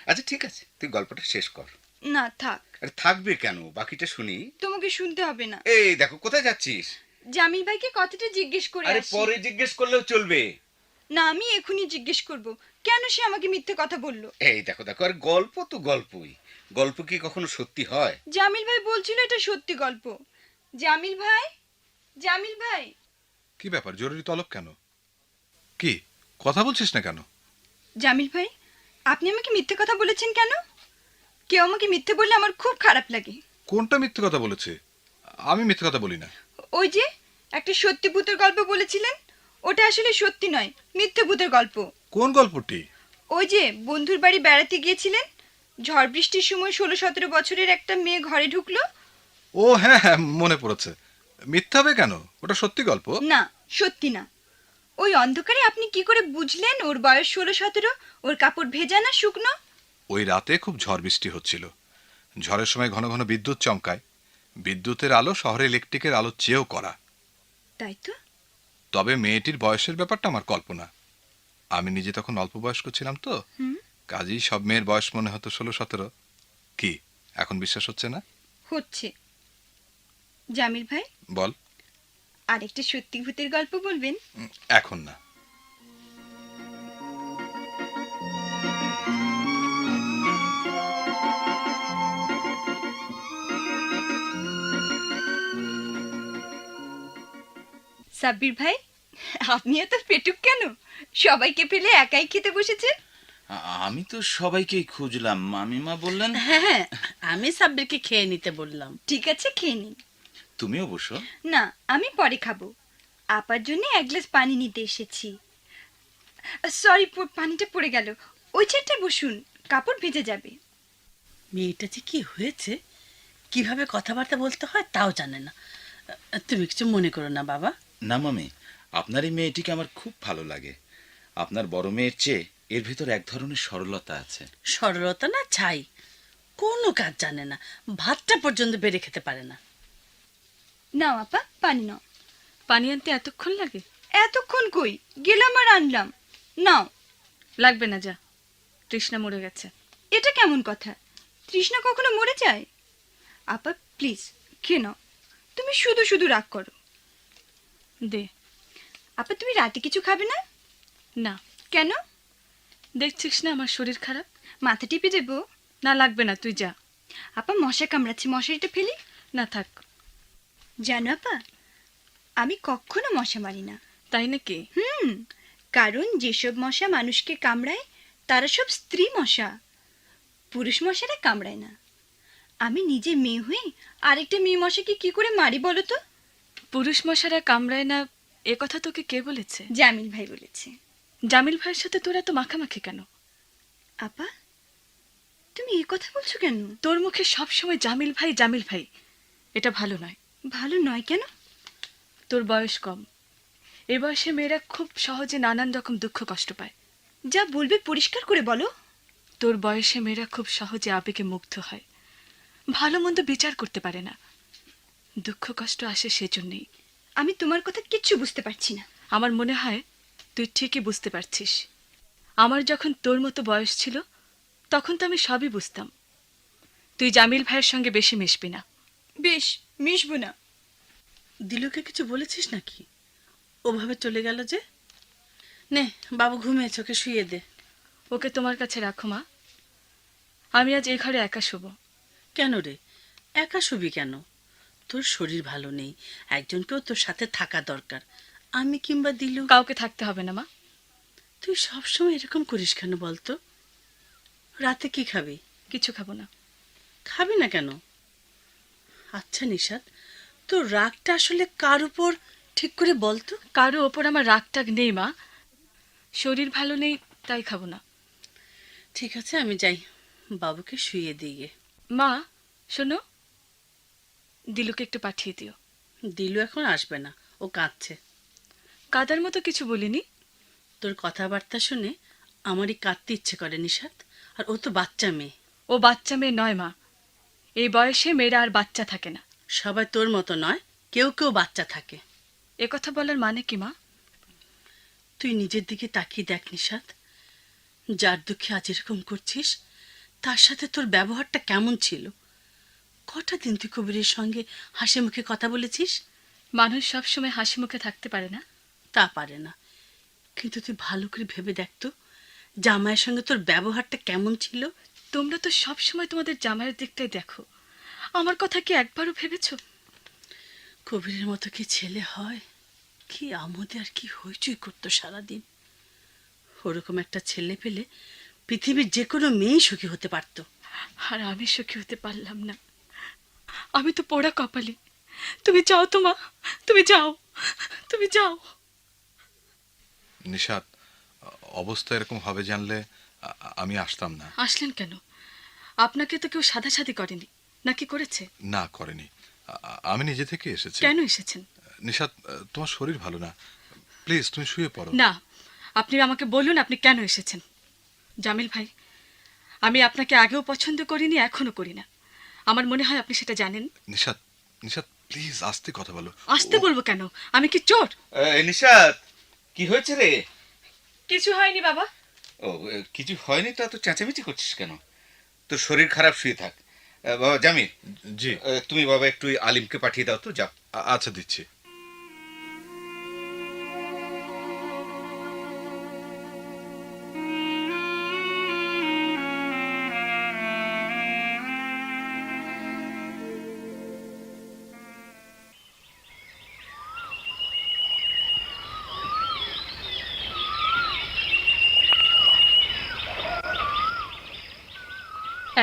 Speaker 4: আচ্ছা ঠিক আছে, তুই গল্পটা শেষ কর।
Speaker 2: না থাক,
Speaker 4: আরে থাকবে কেন, বাকিটা শুনি।
Speaker 2: তোমাকে শুনতে হবে না।
Speaker 4: এই দেখো, কোথায় যাচ্ছিস?
Speaker 2: জামিল ভাইকে কথাটা জিজ্ঞেস করে
Speaker 4: আরে
Speaker 2: আসি।
Speaker 4: পরে জিজ্ঞেস করলেও চলবে।
Speaker 2: না, আমি এখনই জিজ্ঞেস করব, কেন সে আমাকে মিথ্যে কথা বলল।
Speaker 4: এই দেখো দেখো, আর গল্প তো গল্পই, গল্প কি কখনো সত্যি হয়?
Speaker 2: জামিল ভাই বলছিল এটা সত্যি গল্প। জামিল ভাই, জামিল ভাই।
Speaker 5: কি ব্যাপার, জরুরি তলব কেন? কি কথা বলছিস না কেন?
Speaker 2: জামিল ভাই, আপনি আমাকে মিথ্যে কথা বলেছেন কেন? কেউ আমাকে মিথ্যে বললে আমার খুব খারাপ লাগে।
Speaker 5: কোনটা মিথ্যে কথা বলেছে? আমি মিথ্যে কথা বলি না।
Speaker 2: ওই যে একটা সত্যি ভূতের গল্প বলেছিলেন, ওটা আসলে সত্যি নয়, মিথ্যে ভূতের গল্প।
Speaker 5: কোন গল্পটি?
Speaker 2: ওই যে বন্ধুর বাড়ি বেড়াতে গিয়েছিলেন, ঝড় বৃষ্টির সময় 16-17 বছরের একটা মেয়ে ঘরে ঢুকলো।
Speaker 5: ও হ্যাঁ হ্যাঁ, মনে পড়েছে। মিথ্যা হবে কেন? ওটা সত্যি গল্প।
Speaker 2: না, সত্যি না। ওই অন্ধকারে আপনি কি করে বুঝলেন ওর বয়স 16-17? ওর কাপড় ভেজা না শুকনো?
Speaker 5: ওই রাতে খুব ঝড় বৃষ্টি হচ্ছিল। ঝড়ের সময় ঘন ঘন বিদ্যুৎ চমকায়। বিদ্যুতের আলো শহরে ইলেকট্রিকের আলোর চেয়েও কড়া।
Speaker 2: তাই তো।
Speaker 5: তবে মেয়েটির বয়সের ব্যাপারটা আমার কল্পনা। আমি নিজে তখন অল্প বয়স্ক ছিলাম তো, কাজেই সব মেয়ের বয়স মনে হতো 16-17। কি এখন বিশ্বাস হচ্ছে না?
Speaker 2: হচ্ছে। জামিল ভাই,
Speaker 5: বল।
Speaker 2: আরেকটা সত্যি ভূতের গল্প বলবেন?
Speaker 5: এখন না।
Speaker 2: সাব্বির ভাই, আপনি এত পেটুক কেন? সবাইকে ফেলে একাই খেতে বসেছেন।
Speaker 7: আমি তো সবাইকেই খুঁজলাম, মামিমা বললেন।
Speaker 8: হ্যাঁ হ্যাঁ, আমি সাব্বিরকে খেয়ে নিতে বললাম।
Speaker 2: ঠিক আছে, খেয়ে নিন।
Speaker 7: তুমিও বসো।
Speaker 2: না, আমি পরে খাবো। আপার জন্য এক গ্লাস পানি নিতে এসেছি। সরি, পানিটা পড়ে গেল। ওই চেয়ারটায় বসুন, কাপড় ভেজে যাবে।
Speaker 8: মেয়েটা যে কি হয়েছে, কিভাবে কথাবার্তা বলতে হয় তাও জানে না। তুমি কিছু মনে করো না বাবা।
Speaker 7: না মামি, আপনার এই মেয়েটিকে আমার খুব ভালো লাগে। আপনার বড় মেয়ের চেয়ে এর ভেতর এক ধরনের সরলতা আছে।
Speaker 8: সরলতা না ছাই, কোনো কাজ জানে না, ভাতটা পর্যন্ত বেড়ে খেতে পারে না।
Speaker 2: নাও আপা, পানি নাও।
Speaker 3: পানি আনতে এতক্ষণ লাগে?
Speaker 2: এতক্ষণ কই, গেলাম আর আনলাম। নাও।
Speaker 3: লাগবে না, যা, তৃষ্ণা মরে গেছে।
Speaker 2: এটা কেমন কথা? তৃষ্ণা কখনো মরে যায়? আপা প্লিজ, খেয়ে নাও। তুমি শুধু শুধু রাগ করো।
Speaker 3: দে।
Speaker 2: আপা, তুমি রাতে কিছু খাবে না?
Speaker 3: না।
Speaker 2: কেন?
Speaker 3: দেখছিস না আমার শরীর খারাপ।
Speaker 2: মাথা টিপে দেবো?
Speaker 3: না, লাগবে না, তুই যা।
Speaker 2: আপা, মশা কামড়াচ্ছে, মশারিটা ফেলি।
Speaker 3: না, থাক।
Speaker 2: জানো আপা, আমি কখনো মশা মারি না।
Speaker 3: তাই নাকি?
Speaker 2: কারণ যেসব মশা মানুষকে কামড়ায় তারা সব স্ত্রী মশা, পুরুষ মশারা কামড়ায় না। আমি নিজে মেয়ে হয়ে আরেকটা মেয়ে মশাকে কি করে মারি বলো তো?
Speaker 3: পুরুষ মশারা কামড়ায় না, এ কথা তোকে কে বলেছে?
Speaker 2: জামিল ভাই বলেছে।
Speaker 3: জামিল ভাইয়ের সাথে তোরা তো মাখামাখি কেন?
Speaker 2: আপা, তুমি এই কথা বলছো কেন?
Speaker 3: তোর মুখে সবসময় জামিল ভাই জামিল ভাই, এটা ভালো নয়।
Speaker 2: ভালো নয় কেন?
Speaker 3: তোর বয়স কম। এ বয়সে মেয়েরা খুব সহজে নানান রকম দুঃখ কষ্ট পায়।
Speaker 2: যা বলবে পরিষ্কার করে বলো।
Speaker 3: তোর বয়সে মেয়েরা খুব সহজে আবেগে মুগ্ধ হয়, ভালো মন্দ বিচার করতে পারে না। দুঃখ কষ্ট আসে সেজন্যই।
Speaker 2: আমি তোমার কথা কিচ্ছু বুঝতে পারছি না।
Speaker 3: আমার মনে হয় তুই ঠিকই বুঝতে পারছিস। আমার যখন তোর মতো বয়স ছিল তখন তো আমি সবই বুঝতাম। তুই জামিল ভাইয়ের সঙ্গে বেশি মিশবি না।
Speaker 2: বেশ, মিশবো না।
Speaker 8: দিলুকে কিছু বলেছিস নাকি? ওভাবে চলে গেল যে। নে বাবু ঘুমিয়েছে, ওকে শুয়ে দে।
Speaker 3: ওকে তোমার কাছে রাখো মা, আমি আজ এই ঘরে একা শুব।
Speaker 8: কেন রে, একা শুবি কেন? তোর শরীর ভালো নেই, একজনকেও তোর সাথে থাকা দরকার। আমি কিংবা দিলু।
Speaker 3: কাউকে থাকতে হবে না মা।
Speaker 8: তুই সবসময় এরকম করিস কেন বলতো? রাতে কি খাবি?
Speaker 3: কিছু খাবো না।
Speaker 8: খাবি না কেন? আচ্ছা নিশাত, তোর রাগটা আসলে কার উপর ঠিক করে বলতো?
Speaker 3: কারো ওপর আমার রাগ টাগ নেই মা, শরীর ভালো নেই তাই খাবো না।
Speaker 8: ঠিক আছে, আমি যাই, বাবুকে শুয়ে দিয়ে।
Speaker 3: মা শোনো, দিলুকে একটু পাঠিয়ে দিও।
Speaker 8: দিলু এখন আসবে না, ও কাঁদছে।
Speaker 3: কাদার মতো কিছু বলিনি।
Speaker 8: তোর কথাবার্তা শুনে আমারই কাঁদতে ইচ্ছে করে নিশাত। আর ও তো বাচ্চা মেয়ে।
Speaker 3: ও বাচ্চা মেয়ে নয় মা, এই বয়সে মেয়েরা আর বাচ্চা থাকে না।
Speaker 8: সবাই তোর মতো নয়, কেউ কেউ বাচ্চা থাকে।
Speaker 3: এ কথা বলার মানে কি মা?
Speaker 8: তুই নিজের দিকে তাকিয়ে দেখ নিশাত, যার দুঃখে আজ এরকম করছিস তার সাথে তোর ব্যবহারটা কেমন ছিল। কটা দিন তুই কবিরের সঙ্গে হাসি মুখে কথা বলেছিস?
Speaker 3: মানুষ সবসময় হাসি মুখে থাকতে পারে না।
Speaker 8: তা পারে না, কিন্তু তুই ভালো করে ভেবে দেখতো জামাইয়ের সঙ্গে তোর ব্যবহারটা কেমন ছিল।
Speaker 3: তোমরা তো সব সময় তোমাদের জামাইয়ের দিকটাই দেখো, আমার কথা কি একবারও ভেবেছো?
Speaker 8: কবিরের মতো কি ছেলে হয়? কি আমোদে আর কি হইচই করতো সারাদিন। ওরকম একটা ছেলে পেলে পৃথিবীর যে কোনো মেয়েই সুখী হতে পারতো।
Speaker 3: আর আমি সুখী হতে পারলাম না। আমি তো পোড়া কপালি। তুমি যাও তো মা, তুমি যাও, তুমি যাও।
Speaker 5: নিশাত, অবস্থা এরকম হবে জানলে আমি আসতাম না।
Speaker 3: আসলেন কেন? আপনাকে তো কেউ সাদাসাদি করেনি, নাকি করেছে?
Speaker 5: না, করেনি। আমি নিজে থেকে এসেছি।
Speaker 3: কেন এসেছেন?
Speaker 5: নিশাত, তোমার শরীর ভালো না, প্লিজ তুমি শুয়ে পড়ো।
Speaker 3: না, আপনি আমাকে বলুন আপনি কেন এসেছেন। জামিল ভাই, আমি আপনাকে আগেও পছন্দ করিনি, এখনো করি না। আমার মনে হয় আপনি সেটা জানেন।
Speaker 5: নিশাত, নিশাত প্লিজ আস্তে কথা বলো।
Speaker 3: আসতে বলবো কেন? আমি কি চোর?
Speaker 4: নিশাত, কি হয়েছে রে?
Speaker 3: কিছু হয়নি বাবা।
Speaker 4: ও, কিছু হয়নি তা তো চেঁচামেচি করছিস কেন? তোর শরীর খারাপ, শুয়ে থাক। বাবা জামিল,
Speaker 5: জি।
Speaker 4: তুমি বাবা একটু আলিমকে পাঠিয়ে দাও তো, যাও।
Speaker 5: আচ্ছা, দিচ্ছি।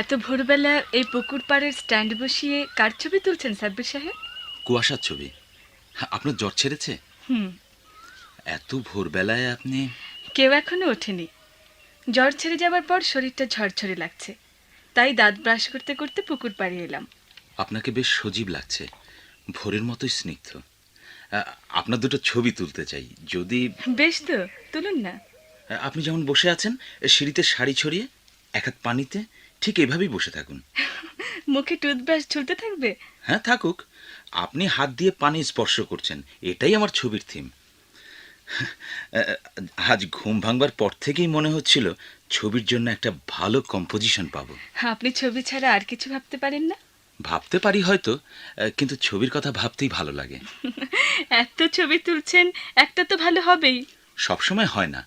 Speaker 3: এত ভোরবেলা এই পুকুর পাড়ের স্ট্যান্ড বসিয়ে কার ছবি তুলছেন সাব্বির সাহেব?
Speaker 7: কুয়াশার ছবি। আপনার জ্বর ছেড়েছে?
Speaker 3: হুম।
Speaker 7: এত ভোরবেলায় আপনি?
Speaker 3: কেউ এখনো ওঠেনি। জ্বর ছেড়ে যাবার পর শরীরটা ঝরঝরে লাগছে, তাই দাঁত ব্রাশ করতে করতে পুকুর পাড়ে এলাম।
Speaker 7: আপনাকে বেশ সজীব লাগছে, ভোরের মতোই স্নিগ্ধ। আপনার দুটো ছবি তুলতে চাই, যদি?
Speaker 3: বেশ তো, তুলুন না।
Speaker 7: আপনি যেমন বসে আছেন, সিঁড়িতে শাড়ি ছড়িয়ে, এক হাত পানিতে, ঠিক এভাবেই বসে থাকুন।
Speaker 3: মুখে টুথব্রাশ ঝুলতে থাকবে?
Speaker 7: হ্যাঁ, থাকুক। আপনি হাত দিয়ে পানি স্পর্শ করছেন, এটাই আমার ছবির থিম। আজ ঘুম ভাঙবার পর থেকেই মনে হচ্ছিল ছবির জন্য একটা ভালো কম্পোজিশন পাবো।
Speaker 3: আপনি ছবি ছাড়া আর কিছু ভাবতে পারেন না?
Speaker 7: ভাবতে পারি হয়তো, কিন্তু ছবির কথা ভাবতেই ভালো লাগে।
Speaker 3: এত ছবি তুলছেন, একটা তো ভালো হবেই।
Speaker 7: সবসময় হয় না।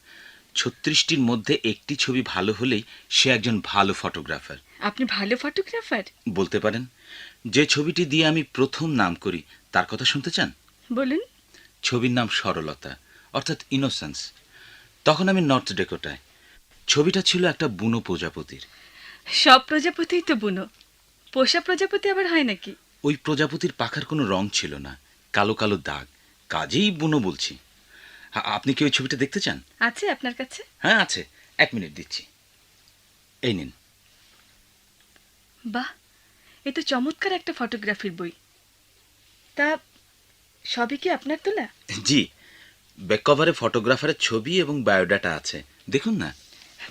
Speaker 7: 36টির মধ্যে একটি ছবি ভালো হলেই সে একজন ভালো ফটোগ্রাফার।
Speaker 3: আপনি ভালো ফটোগ্রাফার?
Speaker 7: বলতে পারেন। যে ছবিটি দিয়ে আমি প্রথম নাম করি তার কথা শুনতে চান?
Speaker 3: বলুন।
Speaker 7: ছবির নাম সরলতা, অর্থাৎ ইনোসেন্স। তখন আমি নর্থ ডেকোটায়। ছবিটা ছিল একটা বুনো প্রজাপতির।
Speaker 3: সব প্রজাপতিই তো বুনো, পোষা প্রজাপতি আবার হয় নাকি?
Speaker 7: ওই প্রজাপতির পাখার কোনো রং ছিল না, কালো কালো দাগ, কাজেই বুনো বলছি। আপনি কি ওই ছবিটা দেখতে চান?
Speaker 3: আছে আপনার কাছে?
Speaker 7: হ্যাঁ আছে, 1 মিনিট দিচ্ছি। এই নিন।
Speaker 3: বাহ, এ তো চমৎকার একটা ফটোগ্রাফির বই। তা সবই কি আপনার তোলা?
Speaker 7: জি, ব্যাক কভারে ফটোগ্রাফারের ছবি এবং বায়োডাটা আছে, দেখুন না।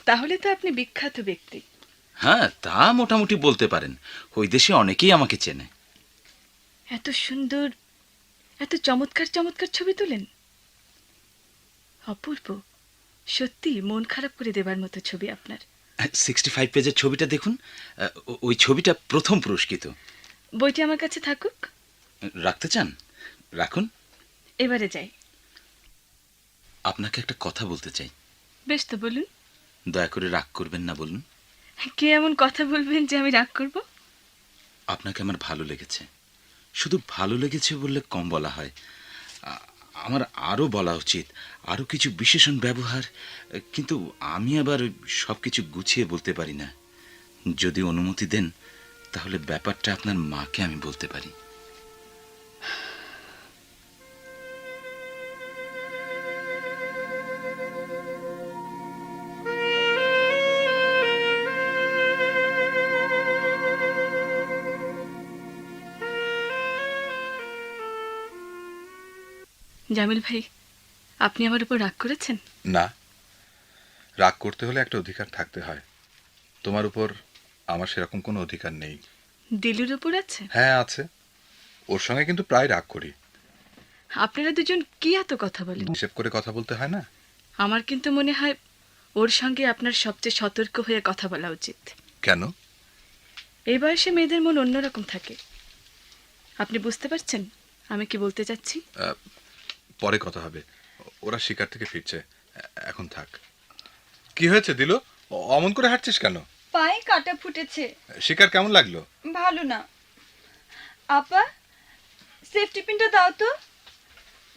Speaker 3: তাহলে তো আপনি বিখ্যাত ব্যক্তি।
Speaker 7: হ্যাঁ, তা মোটামুটি বলতে পারেন। ওই দেশে অনেকেই আমাকে চেনে।
Speaker 3: এত সুন্দর, এত চমৎকার চমৎকার ছবি তোলেন। অপূর্ব, সত্যি মন খারাপ করে দেবার মতো ছবি আপনার।
Speaker 7: 65 পেজের ছবিটা দেখুন, ওই ছবিটা প্রথম পুরস্কৃত।
Speaker 3: বইটি আমার কাছে থাকুক।
Speaker 7: রাখতে চান? রাখুন।
Speaker 3: এবারে যাই।
Speaker 7: আপনাকে একটা কথা বলতে চাই।
Speaker 3: বেশ তো, বলুন।
Speaker 7: দয়া করে রাগ করবেন না, বলুন।
Speaker 3: কে এমন কথা বলবেন যে আমি রাগ করব?
Speaker 7: আপনাকে আমার ভালো লেগেছে। শুধু ভালো লেগেছে বললে কম বলা হয়। আমার আরও বলা উচিত, আরও কিছু বিশেষণ ব্যবহার, কিন্তু আমি আবার সব কিছু গুছিয়ে বলতে পারি না। যদি অনুমতি দেন তাহলে ব্যাপারটা আপনার মাকে আমি বলতে পারি।
Speaker 3: জামিল ভাই, আপনি আমার উপর রাগ করেছেন?
Speaker 5: না, রাগ করতে হলে একটা অধিকার থাকতে হয়। তোমার উপর আমার সেরকম কোনো অধিকার নেই।
Speaker 3: দিলুর উপর আছে?
Speaker 5: হ্যাঁ আছে, ওর সঙ্গে কিন্তু প্রায় রাগ করি।
Speaker 3: আপনারা দুজন কি এত কথা বলেন?
Speaker 5: হিসেব করে কথা বলতে হয় না?
Speaker 3: আমার কিন্তু মনে হয় ওর সঙ্গে আপনার সবচেয়ে সতর্ক হয়ে কথা বলা উচিত।
Speaker 5: কেন?
Speaker 3: এই বয়সে মেয়েদের মন অন্যরকম থাকে। আপনি বুঝতে পারছেন আমি কি বলতে চাচ্ছি?
Speaker 5: পরে কথা হবে, ওরা শিকার থেকে ফিরছে, এখন থাক। কি হয়েছে দিলো, অমন করে হাঁটছিস কেন?
Speaker 2: পায়ে কাটা ফুটেছে।
Speaker 5: শিকার কেমন লাগলো?
Speaker 2: ভালো না। আপা, সেফটি পিনটা দাও তো।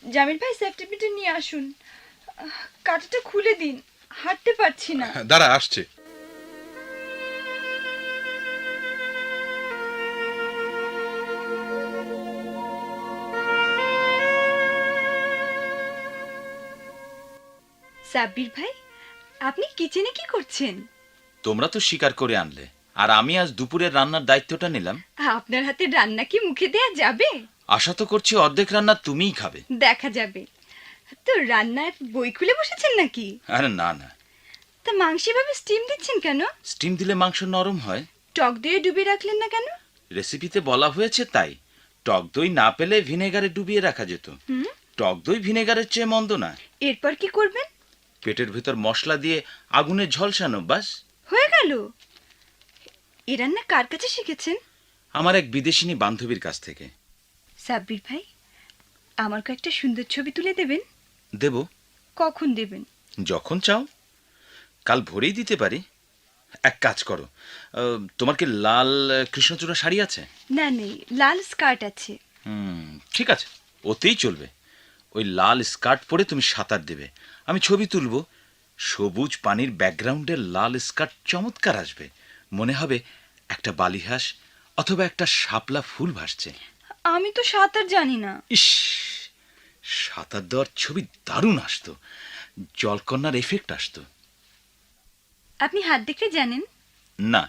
Speaker 2: জামিল ভাই, সেফটি পিনটা নিয়ে আসুন। কাঁটাটা খুলে দিন, হাঁটতে পারছি না।
Speaker 5: দাঁড়া, আসছে।
Speaker 2: সাব্বির ভাই, আপনি কিচেনে কি করছেন?
Speaker 7: তোমরা তো শিকার করে আনলে, আর আমি আজ দুপুরের রান্নার দায়িত্বটা নিলাম।
Speaker 2: আপনার হাতে রান্না কি মুখে দেয়া যাবে?
Speaker 7: আশা তো করছি অর্ধেক রান্না তুমিই খাবে।
Speaker 2: দেখা যাবে। তো রান্নার বই খুলে বসেছেন নাকি?
Speaker 7: আরে না না,
Speaker 2: তা মাংস এভাবে স্টিম দিচ্ছেন কেন?
Speaker 7: স্টিম দিলে মাংস নরম হয়।
Speaker 2: টক দইয়ে ডুবিয়ে রাখলেন না কেন?
Speaker 7: রেসিপিতে বলা হয়েছে তাই। টক দই না পেলে ভিনেগারে ডুবিয়ে রাখা যেত।
Speaker 2: হুম,
Speaker 7: টক দই ভিনেগারের চেয়ে মন্দ না।
Speaker 2: এরপর কি করবেন?
Speaker 7: পেটের ভেতর মশলা দিয়ে আগুনে ঝলসানো, বাস।
Speaker 2: হয়ে গেল। এ রান্না কার কাছে শিখেছেন?
Speaker 7: আমার এক বিদেশিনী বান্ধবীর কাছ থেকে।
Speaker 2: সাব্বির ভাই, আমার কয়েকটা সুন্দর ছবি তুলে দেবেন?
Speaker 7: দেব।
Speaker 2: কখন দেবেন?
Speaker 7: যখন চাও। কাল ভোরেই দিতে পারি। এক কাজ করো, তোমার কি লাল কৃষ্ণচূড়া শাড়ি আছে?
Speaker 2: না, নেই। লাল স্কার্ট আছে।
Speaker 7: ঠিক আছে, ওতেই চলবে। ওই লাল স্কার্ট পরে তুমি সাঁতার দেবে, আমি ছবি তুলব। সবুজ পানির ব্যাকগ্রাউন্ডে লাল স্কার্ট চমৎকার আসবে। মনে হবে একটা বালিহাঁস অথবা একটা শাপলা ফুল ভাসছে।
Speaker 2: আমি তো সাঁতার জানি না।
Speaker 7: ইস, সাঁতার দেওয়ার ছবি দারুণ আসতো, জলকন্যার এফেক্ট আসতো।
Speaker 2: আপনি হাত দেখে জানেন?
Speaker 7: না,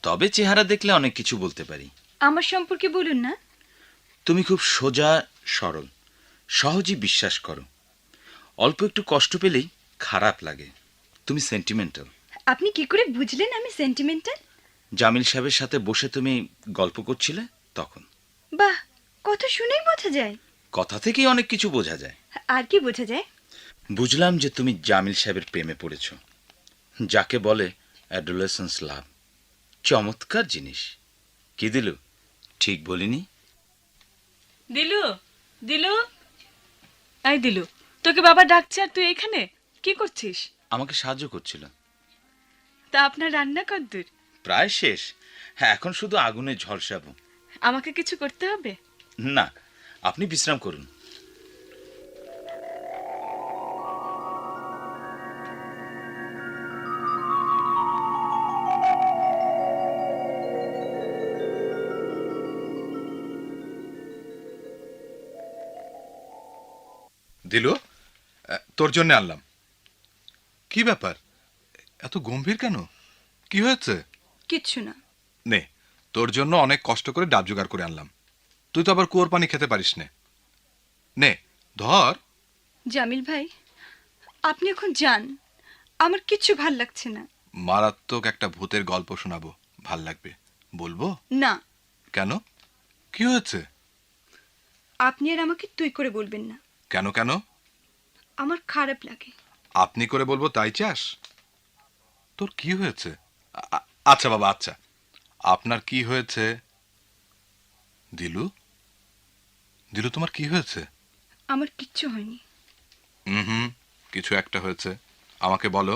Speaker 7: তবে চেহারা দেখলে অনেক কিছু বলতে পারি।
Speaker 2: আমার সম্পর্কে বলুন না।
Speaker 7: তুমি খুব সোজা সরল, সহজেই বিশ্বাস করো। অল্প একটু কষ্ট পেলেই খারাপ লাগে। তুমি সেন্টিমেন্টাল।
Speaker 2: আপনি কি করে বুঝলেন আমি সেন্টিমেন্টাল?
Speaker 7: জামিল সাহেবের সাথে বসে তুমি গল্প করছিলে তখন।
Speaker 2: বাহ, কথা শুনেই বোঝা যায়।
Speaker 7: কথা থেকেই অনেক কিছু বোঝা যায়।
Speaker 2: আর কি বোঝা যায়?
Speaker 7: বুঝলাম যে তুমি জামিল সাহেবের প্রেমে পড়েছ, যাকে বলে অ্যাডোলেসেন্স লাভ। চমৎকার জিনিস। কি দিলু, ঠিক বলিনি?
Speaker 3: দিলু, দিলু, এই দিলু, তোকে বাবা ডাকছে আর তুই এখানে কি করছিস?
Speaker 7: আমাকে সাহায্য করছিল।
Speaker 3: তা আপনার রান্না কদ্দূর?
Speaker 7: প্রায় শেষ। হ্যাঁ, এখন শুধু আগুনে ঝলসাবো।
Speaker 3: আমাকে কিছু করতে হবে?
Speaker 7: না, আপনি বিশ্রাম করুন।
Speaker 5: দিলু, তোর জন্য আনলাম। কি ব্যাপার, এত গম্ভীর কেন? কি হয়েছে?
Speaker 2: কিচ্ছু না।
Speaker 5: নে, তোর জন্য অনেক কষ্ট করে ডাব জোগাড় করে আনলাম। তুই তো আবার কুয়োর পানি খেতে পারিস নে। নে, ধর।
Speaker 2: জামিল ভাই, আপনি এখন যান। আমার কিচ্ছু ভাল লাগছে না।
Speaker 5: মারাত্মক একটা ভূতের গল্প শোনাবো, ভাল লাগবে। বলবো?
Speaker 2: না।
Speaker 5: কেন? কি হয়েছে?
Speaker 2: আপনি আর আমাকে তুই করে বলবেন না।
Speaker 5: কেন কেন?
Speaker 2: আমার খারাপ লাগে।
Speaker 5: আপনি করে বলবো তাই চাস? তোর কি হয়েছে? আচ্ছা বাবা, আচ্ছা, আপনার কি হয়েছে? দিলু, দিলু, তোমার কি হয়েছে?
Speaker 2: আমার কিচ্ছু হয়নি।
Speaker 5: হুম, কিছু একটা হয়েছে। আমাকে বলো।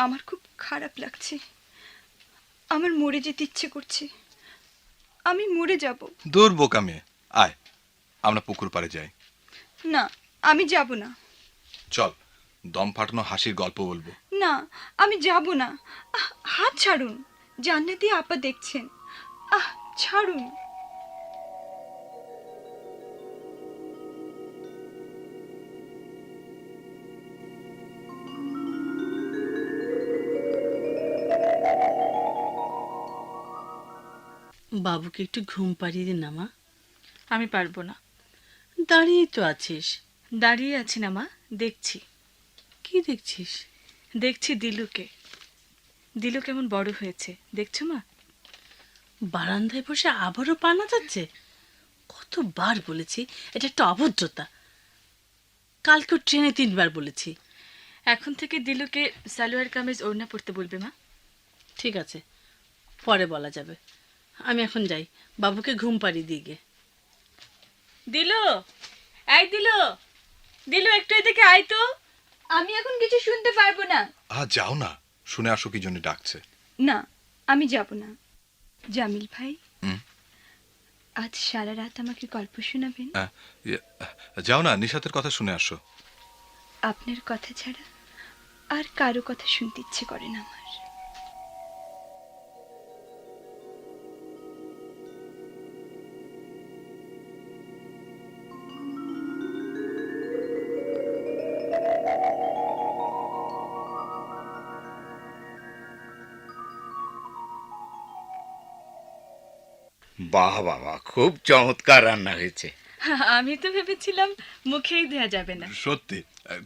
Speaker 2: আমার খুব খারাপ লাগছে। আমার মরে যেতে ইচ্ছে করছে। আমি মরে যাব।
Speaker 5: দূর বোকা মেয়ে, আয় আমরা পুকুর পাড়ে যাই।
Speaker 2: না, আমি যাব না।
Speaker 5: চল, দম ফাটানো হাসির গল্প বলবো।
Speaker 2: না, আমি যাব না। হাত ছাড়ুন। জান্নাতি আপা দেখছেন। ছাড়ুন।
Speaker 8: বাবুকে একটু ঘুম পাড়িয়ে দিন না মা।
Speaker 3: আমি পারবো না।
Speaker 8: দাঁড়িয়ে তো আছিস।
Speaker 3: দাঁড়িয়ে আছি না মা, দেখছি।
Speaker 8: কি দেখছিস?
Speaker 3: দেখছি দিলুকে। দিলু কেমন বড় হয়েছে, দেখছো মা?
Speaker 8: বারান্দায় বসে আবারও পানা যাচ্ছে। কতবার বলেছি এটা একটা অভদ্রতা। কালকেও ট্রেনে 3 বার বলেছি।
Speaker 3: এখন থেকে দিলুকে সালোয়ার কামিজ ওড়না পরতে বলবে মা।
Speaker 8: ঠিক আছে, পরে বলা যাবে। আমি এখন যাই, বাবুকে ঘুম পাড়িয়ে দিয়ে গে।
Speaker 3: দিলু, এই দিলু, দিলু একটু এদিকে আয় তো।
Speaker 2: আমি এখন কিছু শুনতে পারবো না।
Speaker 5: যাও না, শুনে আসো কি জন্য ডাকছে।
Speaker 2: না, আমি যাব না। জামিল ভাই,
Speaker 5: হুম?
Speaker 2: আজ সারা রাত আমাকে গল্প শোনাবেন?
Speaker 5: যাও না, নিশাতের কথা শুনে আসো।
Speaker 2: আপনার কথা ছাড়া আর কারো কথা শুনতে ইচ্ছে করে না আমার।
Speaker 4: বাহ বাবা, খুব চমৎকার রান্না হয়েছে।
Speaker 3: আমি তো ভেবেছিলাম মুখেই দেয়া যাবে না।
Speaker 5: সত্যি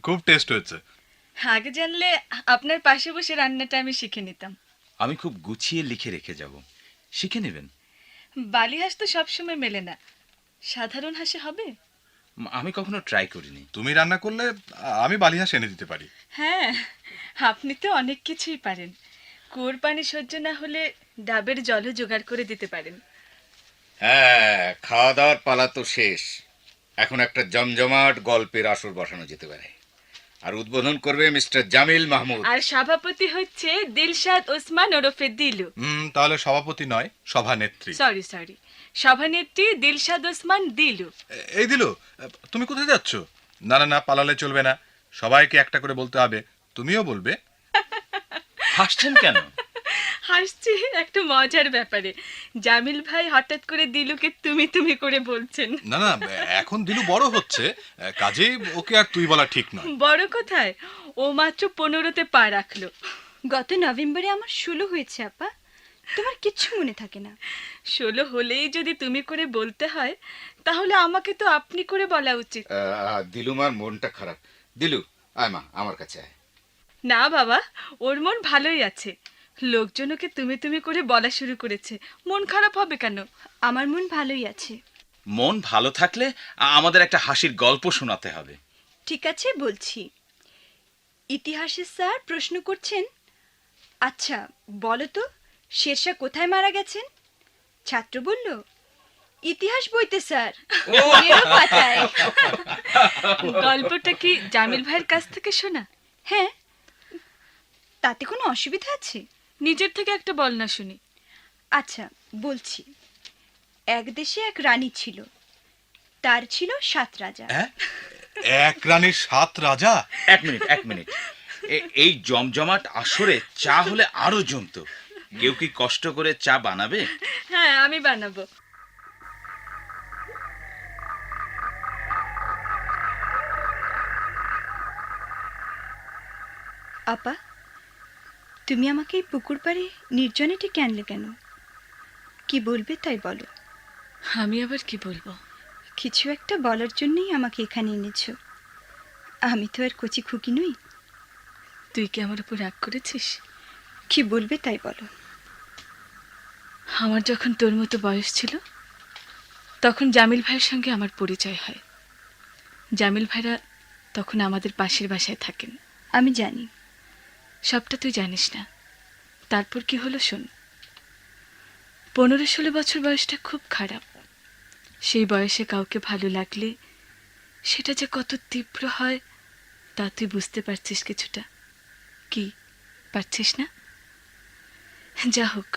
Speaker 5: খুব টেস্ট হয়েছে।
Speaker 3: আগে জানলে আপনার পাশে বসে রান্নাটা আমি শিখে নিতাম।
Speaker 7: আমি খুব গুছিয়ে লিখে রেখে যাব, শিখে নেবেন।
Speaker 3: বালি হাঁস তো সবসময় মেলে না, সাধারণ হাঁসে হবে?
Speaker 7: আমি কখনো ট্রাই করিনি।
Speaker 5: তুমি রান্না করলে আমি বালিহাঁস এনে দিতে পারি।
Speaker 3: হ্যাঁ, আপনি তো অনেক কিছুই পারেন। কুয়োর পানি সহ্য না হলে ডাবের জলও জোগাড় করে দিতে পারেন।
Speaker 4: হ্যাঁ, খাওয়া দাওয়ার পালা তো শেষ। এখন একটা জমজমাট গল্পের আসর বসানো যেতে পারে। আর উদ্বোধন করবে মিস্টার জামিল মাহমুদ।
Speaker 3: আর সভাপতি হচ্ছে দিলশাদ ওসমান ওরফে দিলু।
Speaker 5: তাহলে সভাপতি নয়, সভানেত্রী।
Speaker 3: সরি, সভানেত্রী দিলশাদ ওসমান দিলু।
Speaker 5: এই দিলো, তুমি কোথায় যাচ্ছ? না না না, পালালে চলবে না, সবাইকে একটা করে বলতে হবে। তুমিও বলবে।
Speaker 7: হাসছেন কেন?
Speaker 3: হাসছি একটা মজার ব্যাপারে। জামিল ভাই হঠাৎ করে দিলুকে তুমি তুমি করে বলছেন।
Speaker 5: না না, এখন দিলু বড় হচ্ছে, কাজেই ওকে আর তুই বলা ঠিক নয়।
Speaker 3: বড় কোথায়, ও মাত্র 15-তে পা রাখলো।
Speaker 2: গত নভেম্বরে আমার 16 হয়েছে আপা, তোমার কিচ্ছু মনে থাকে না?
Speaker 3: 16 হলেই যদি তুমি করে বলতে হয়, তাহলে আমাকে তো আপনি করে বলা উচিত।
Speaker 4: দিলুমার মনটা খারাপ। দিলু, আয় মা, আমার কাছে আয়।
Speaker 3: না বাবা, ওর মন ভালোই আছে। লোকজন ওকে তুমি তুমি করে বলা শুরু করেছে, মন খারাপ হবে কেন?
Speaker 2: আমার মন ভালোই আছে।
Speaker 7: মন ভালো থাকলে আমাদের একটা হাসির গল্প শোনাতে হবে।
Speaker 2: ঠিক আছে, বলছি। ইতিহাসের স্যার প্রশ্ন করছেন, আচ্ছা বলো তো শেরশাহ কোথায় মারা গেছেন? ছাত্র বলল, ইতিহাস বইতে স্যার, 15 পাতায়।
Speaker 3: গল্পটা কি জামিল ভাইয়ের কাছ থেকে শোনা?
Speaker 2: হ্যাঁ, তাতে কোনো অসুবিধা আছে?
Speaker 3: নিজের থেকে একটা বল না শুনি।
Speaker 2: আচ্ছা বলছি। এক দেশে এক রানী ছিল, তার ছিল 7 রাজা।
Speaker 5: এক রানীর 7 রাজা?
Speaker 7: এক মিনিট, এই জমজমাট আসরে চা হলে আরো জমতো। কেউ কি কষ্ট করে চা বানাবে?
Speaker 3: হ্যাঁ, আমি বানাবো।
Speaker 2: আপা, তুমি আমাকে এই পুকুর পাড়ে নির্জনে ডেকে আনলে কেন? কি বলবে তাই বলো।
Speaker 3: আমি আবার কি বলবো?
Speaker 2: কিছু একটা বলার জন্যই আমাকে এখানে এনেছো। আমি তো আর কচি খুকি নই।
Speaker 3: তুই কি আমার উপর রাগ করেছিস?
Speaker 2: কি বলবে তাই বলো।
Speaker 3: আমার যখন তোর মতো বয়স ছিল, তখন জামিল ভাইয়ের সঙ্গে আমার পরিচয় হয়। জামিল ভাইরা তখন আমাদের পাশের বাসায় থাকেন।
Speaker 2: আমি জানি।
Speaker 3: সবটা তুই জানিস না। তারপর কি হলো শোন। 15-16 বছর বয়সটা খুব খারাপ। সেই বয়সে কাউকে ভালো লাগলে সেটা যে কত তীব্র হয় তা তুই বুঝতে পারছিস কিছুটা? কি পারছিস না? যা হোক,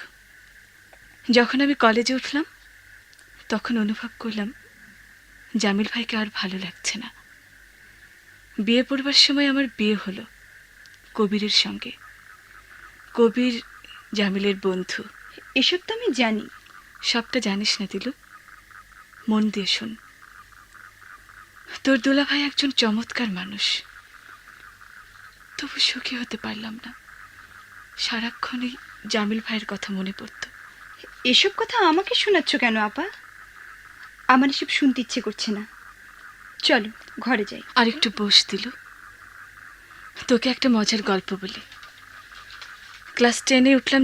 Speaker 3: যখন আমি কলেজে উঠলাম তখন অনুভব করলাম জামিল ভাইকে আর ভালো লাগছে না। বিয়ে পড়বার সময় আমার বিয়ে হলো কবিরের সঙ্গে। কবির জামিলের বন্ধু।
Speaker 2: এসব তো আমি জানি।
Speaker 3: সবটা জানিস না দিলু, মন দিয়ে শোন। তোর দুলাভাই একজন চমৎকার মানুষ, তবু সুখী হতে পারলাম না। সারাক্ষণই জামিল ভাইয়ের কথা মনে পড়ত।
Speaker 2: এসব কথা আমাকে শোনাচ্ছ কেন আপা? আমার এসব শুনতে ইচ্ছে করছে না। চলো ঘরে যাই।
Speaker 3: আর একটু বস দিলু, তোকে একটা মজার গল্প বলি। ক্লাস 10-এ উঠলাম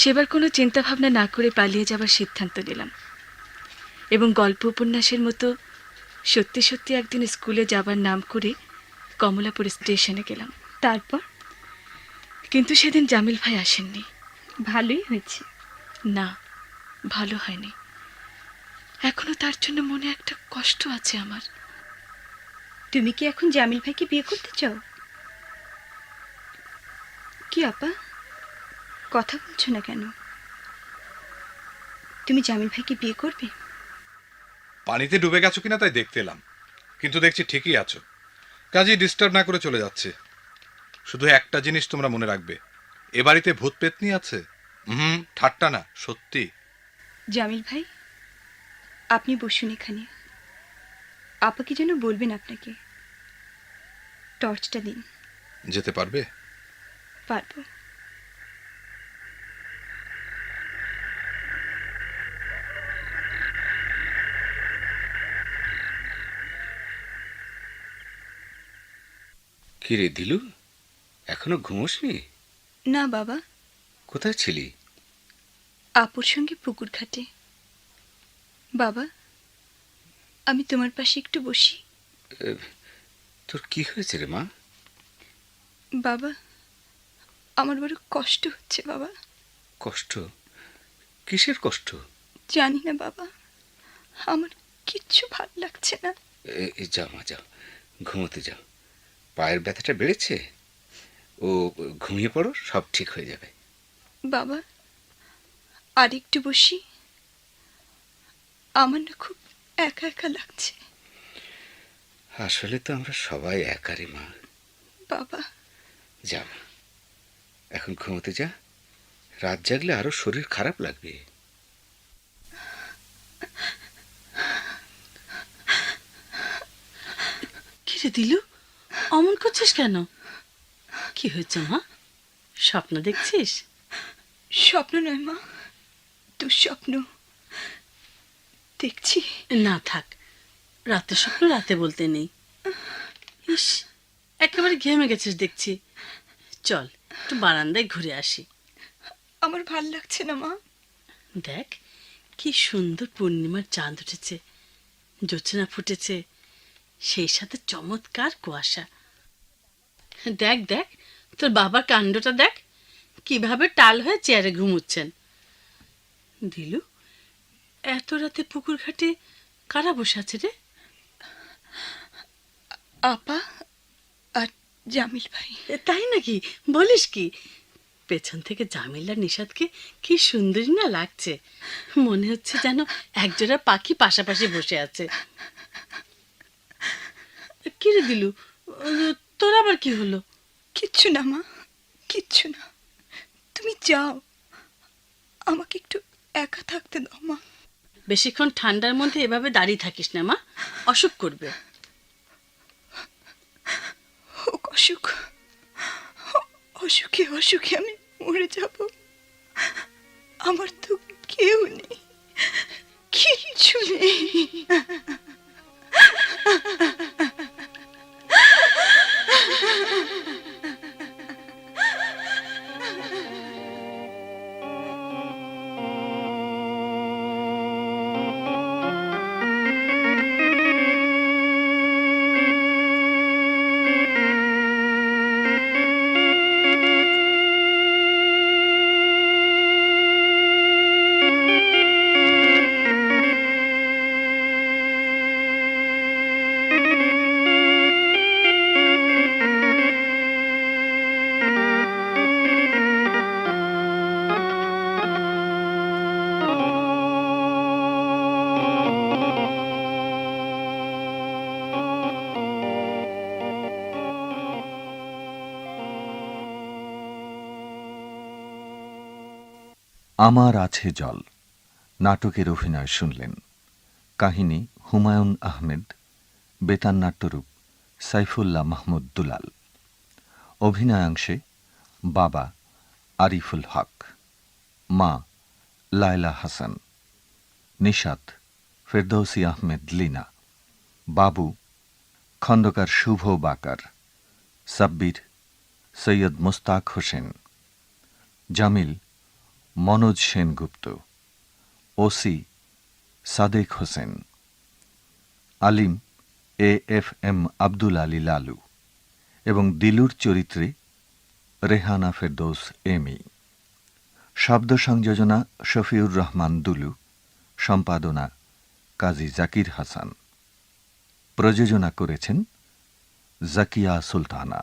Speaker 3: সেবার কোনো চিন্তা ভাবনা না করে পালিয়ে যাবার সিদ্ধান্ত নিলাম এবং গল্প উপন্যাসের মতো সত্যি সত্যি একদিন স্কুলে যাবার নাম করে কমলাপুর স্টেশনে গেলাম।
Speaker 2: তারপর?
Speaker 3: কিন্তু সেদিন জামিল ভাই আসেননি।
Speaker 2: ভালোই হয়েছে।
Speaker 3: না, ভালো হয়নি। এখনো তার জন্য মনে একটা কষ্ট আছে আমার।
Speaker 2: তুমি কি এখন জামিল ভাইকে বিয়ে করতে চাও? কি আপা, কথা বলছো না কেন? তুমি জামিল ভাইকে বিয়ে করবে?
Speaker 5: পানিতে ডুবে গেছো কিনা তাই দেখতে এলাম, কিন্তু দেখছি ঠিকই আছো। কাজেই ডিস্টার্ব না করে চলে যাচ্ছে। শুধু একটা জিনিস তোমরা মনে রাখবে, এ বাড়িতে ভূত পেতনি আছে। ঠাট্টা না, সত্যি।
Speaker 2: জামিল ভাই, আপনি বসুন এখানে। আপা কি যেন বলবেন আপনাকে। টর্চটা দিন।
Speaker 5: যেতে পারবে?
Speaker 2: পারবো।
Speaker 4: কি রে দিলু, এখনো ঘুমোসনি?
Speaker 2: না বাবা,
Speaker 4: কোথায় ছিলি?
Speaker 2: আপুর সঙ্গে পুকুর ঘাটে। বাবা, আমি তোমার পাশে একটু বসি।
Speaker 4: তোর কি হয়েছে রে মা?
Speaker 2: বাবা, আমার বড় কষ্ট হচ্ছে বাবা।
Speaker 4: কষ্ট? কিসের কষ্ট?
Speaker 2: জানি না বাবা, আমার কিচ্ছু ভালো লাগছে না।
Speaker 4: যাও মা, যাও, ঘুমোতে যাও। পায়ের ব্যথাটা বেড়েছে, ও ঘুমিয়ে পড়ো, সব ঠিক হয়ে যাবে।
Speaker 2: বাবা, আর একটু বসি। আমার না খুব একা একা লাগছে।
Speaker 4: আসলে তো আমরা সবাই একারে মা।
Speaker 2: বাবা,
Speaker 4: যা মা, এখন ঘুমোতে যা। রাত জাগলে আরো শরীর খারাপ লাগবে।
Speaker 8: কিরে দিলু, অমন করছিস কেন? কি হয়েছে মা? স্বপ্ন দেখছিস?
Speaker 2: স্বপ্ন নয় মা, দুঃস্বপ্ন দেখছি।
Speaker 8: না থাক, রাতের স্বপ্ন রাতে বলতে নেই। ইস, একেবারে ঘেমে গেছিস দেখছি। চল একটু বারান্দায় ঘুরে আসি।
Speaker 2: আমার ভাল লাগছে না মা।
Speaker 8: দেখ কি সুন্দর পূর্ণিমার চাঁদ উঠেছে, জোছনা ফুটেছে, সেই সাথে চমৎকার কুয়াশা। দেখ দেখ, তোর বাবার কাণ্ডটা দেখ, কিভাবে টাল হয়ে চেয়ারে ঘুমুচ্ছেন। দিলু, এত রাতে পুকুর ঘাটে কারা বসে আছে রে?
Speaker 2: আপা আর জামিল ভাই।
Speaker 8: তাই নাকি? বলিস কি? পেছন থেকে জামিলা নিশাদকে কি সুন্দরী না লাগছে। মনে হচ্ছে যেন একজোড়া পাখি পাশাপাশি বসে আছে। কি রে দিলু, তোর আবার কি হলো?
Speaker 2: কিচ্ছু না মা, কিচ্ছু না। তুমি যাও, আমাকে একটু একা থাকতে দাও মা।
Speaker 8: বেশিক্ষণ ঠান্ডার মধ্যে এভাবে দাঁড়িয়ে থাকিস না মা, অসুখ করবে।
Speaker 2: হোক অসুখ, অসুখে অসুখে আমি মরে যাব। আমার তো কেউ নেই, কিচ্ছু নেই।
Speaker 1: আমার আছে জল নাটকের অভিনয় শুনলেন। কাহিনী হুমায়ুন আহমেদ, বেতার নাট্যরূপ সাইফুল্লাহ মাহমুদ দুলাল। অভিনয়াংশে বাবা আরিফুল হক, মা লায়লা হাসান, নিশাত ফেরদৌসী আহমেদ লিনা, বাবু খন্দকার শুভ বাকার, সাব্বির সৈয়দ মুস্তাক হোসেন, জামিল মনোজ সেনগুপ্ত, ওসি সাদেক হোসেন, আলিম AFM আব্দুল আলী লালু এবং দিলুর চরিত্রে রেহানা ফেরদৌস এমি। শব্দ সংযোজনা শফিউর রহমান দুলু, সম্পাদনা কাজী জাকির হাসান, প্রযোজনা করেছেন জাকিয়া সুলতানা।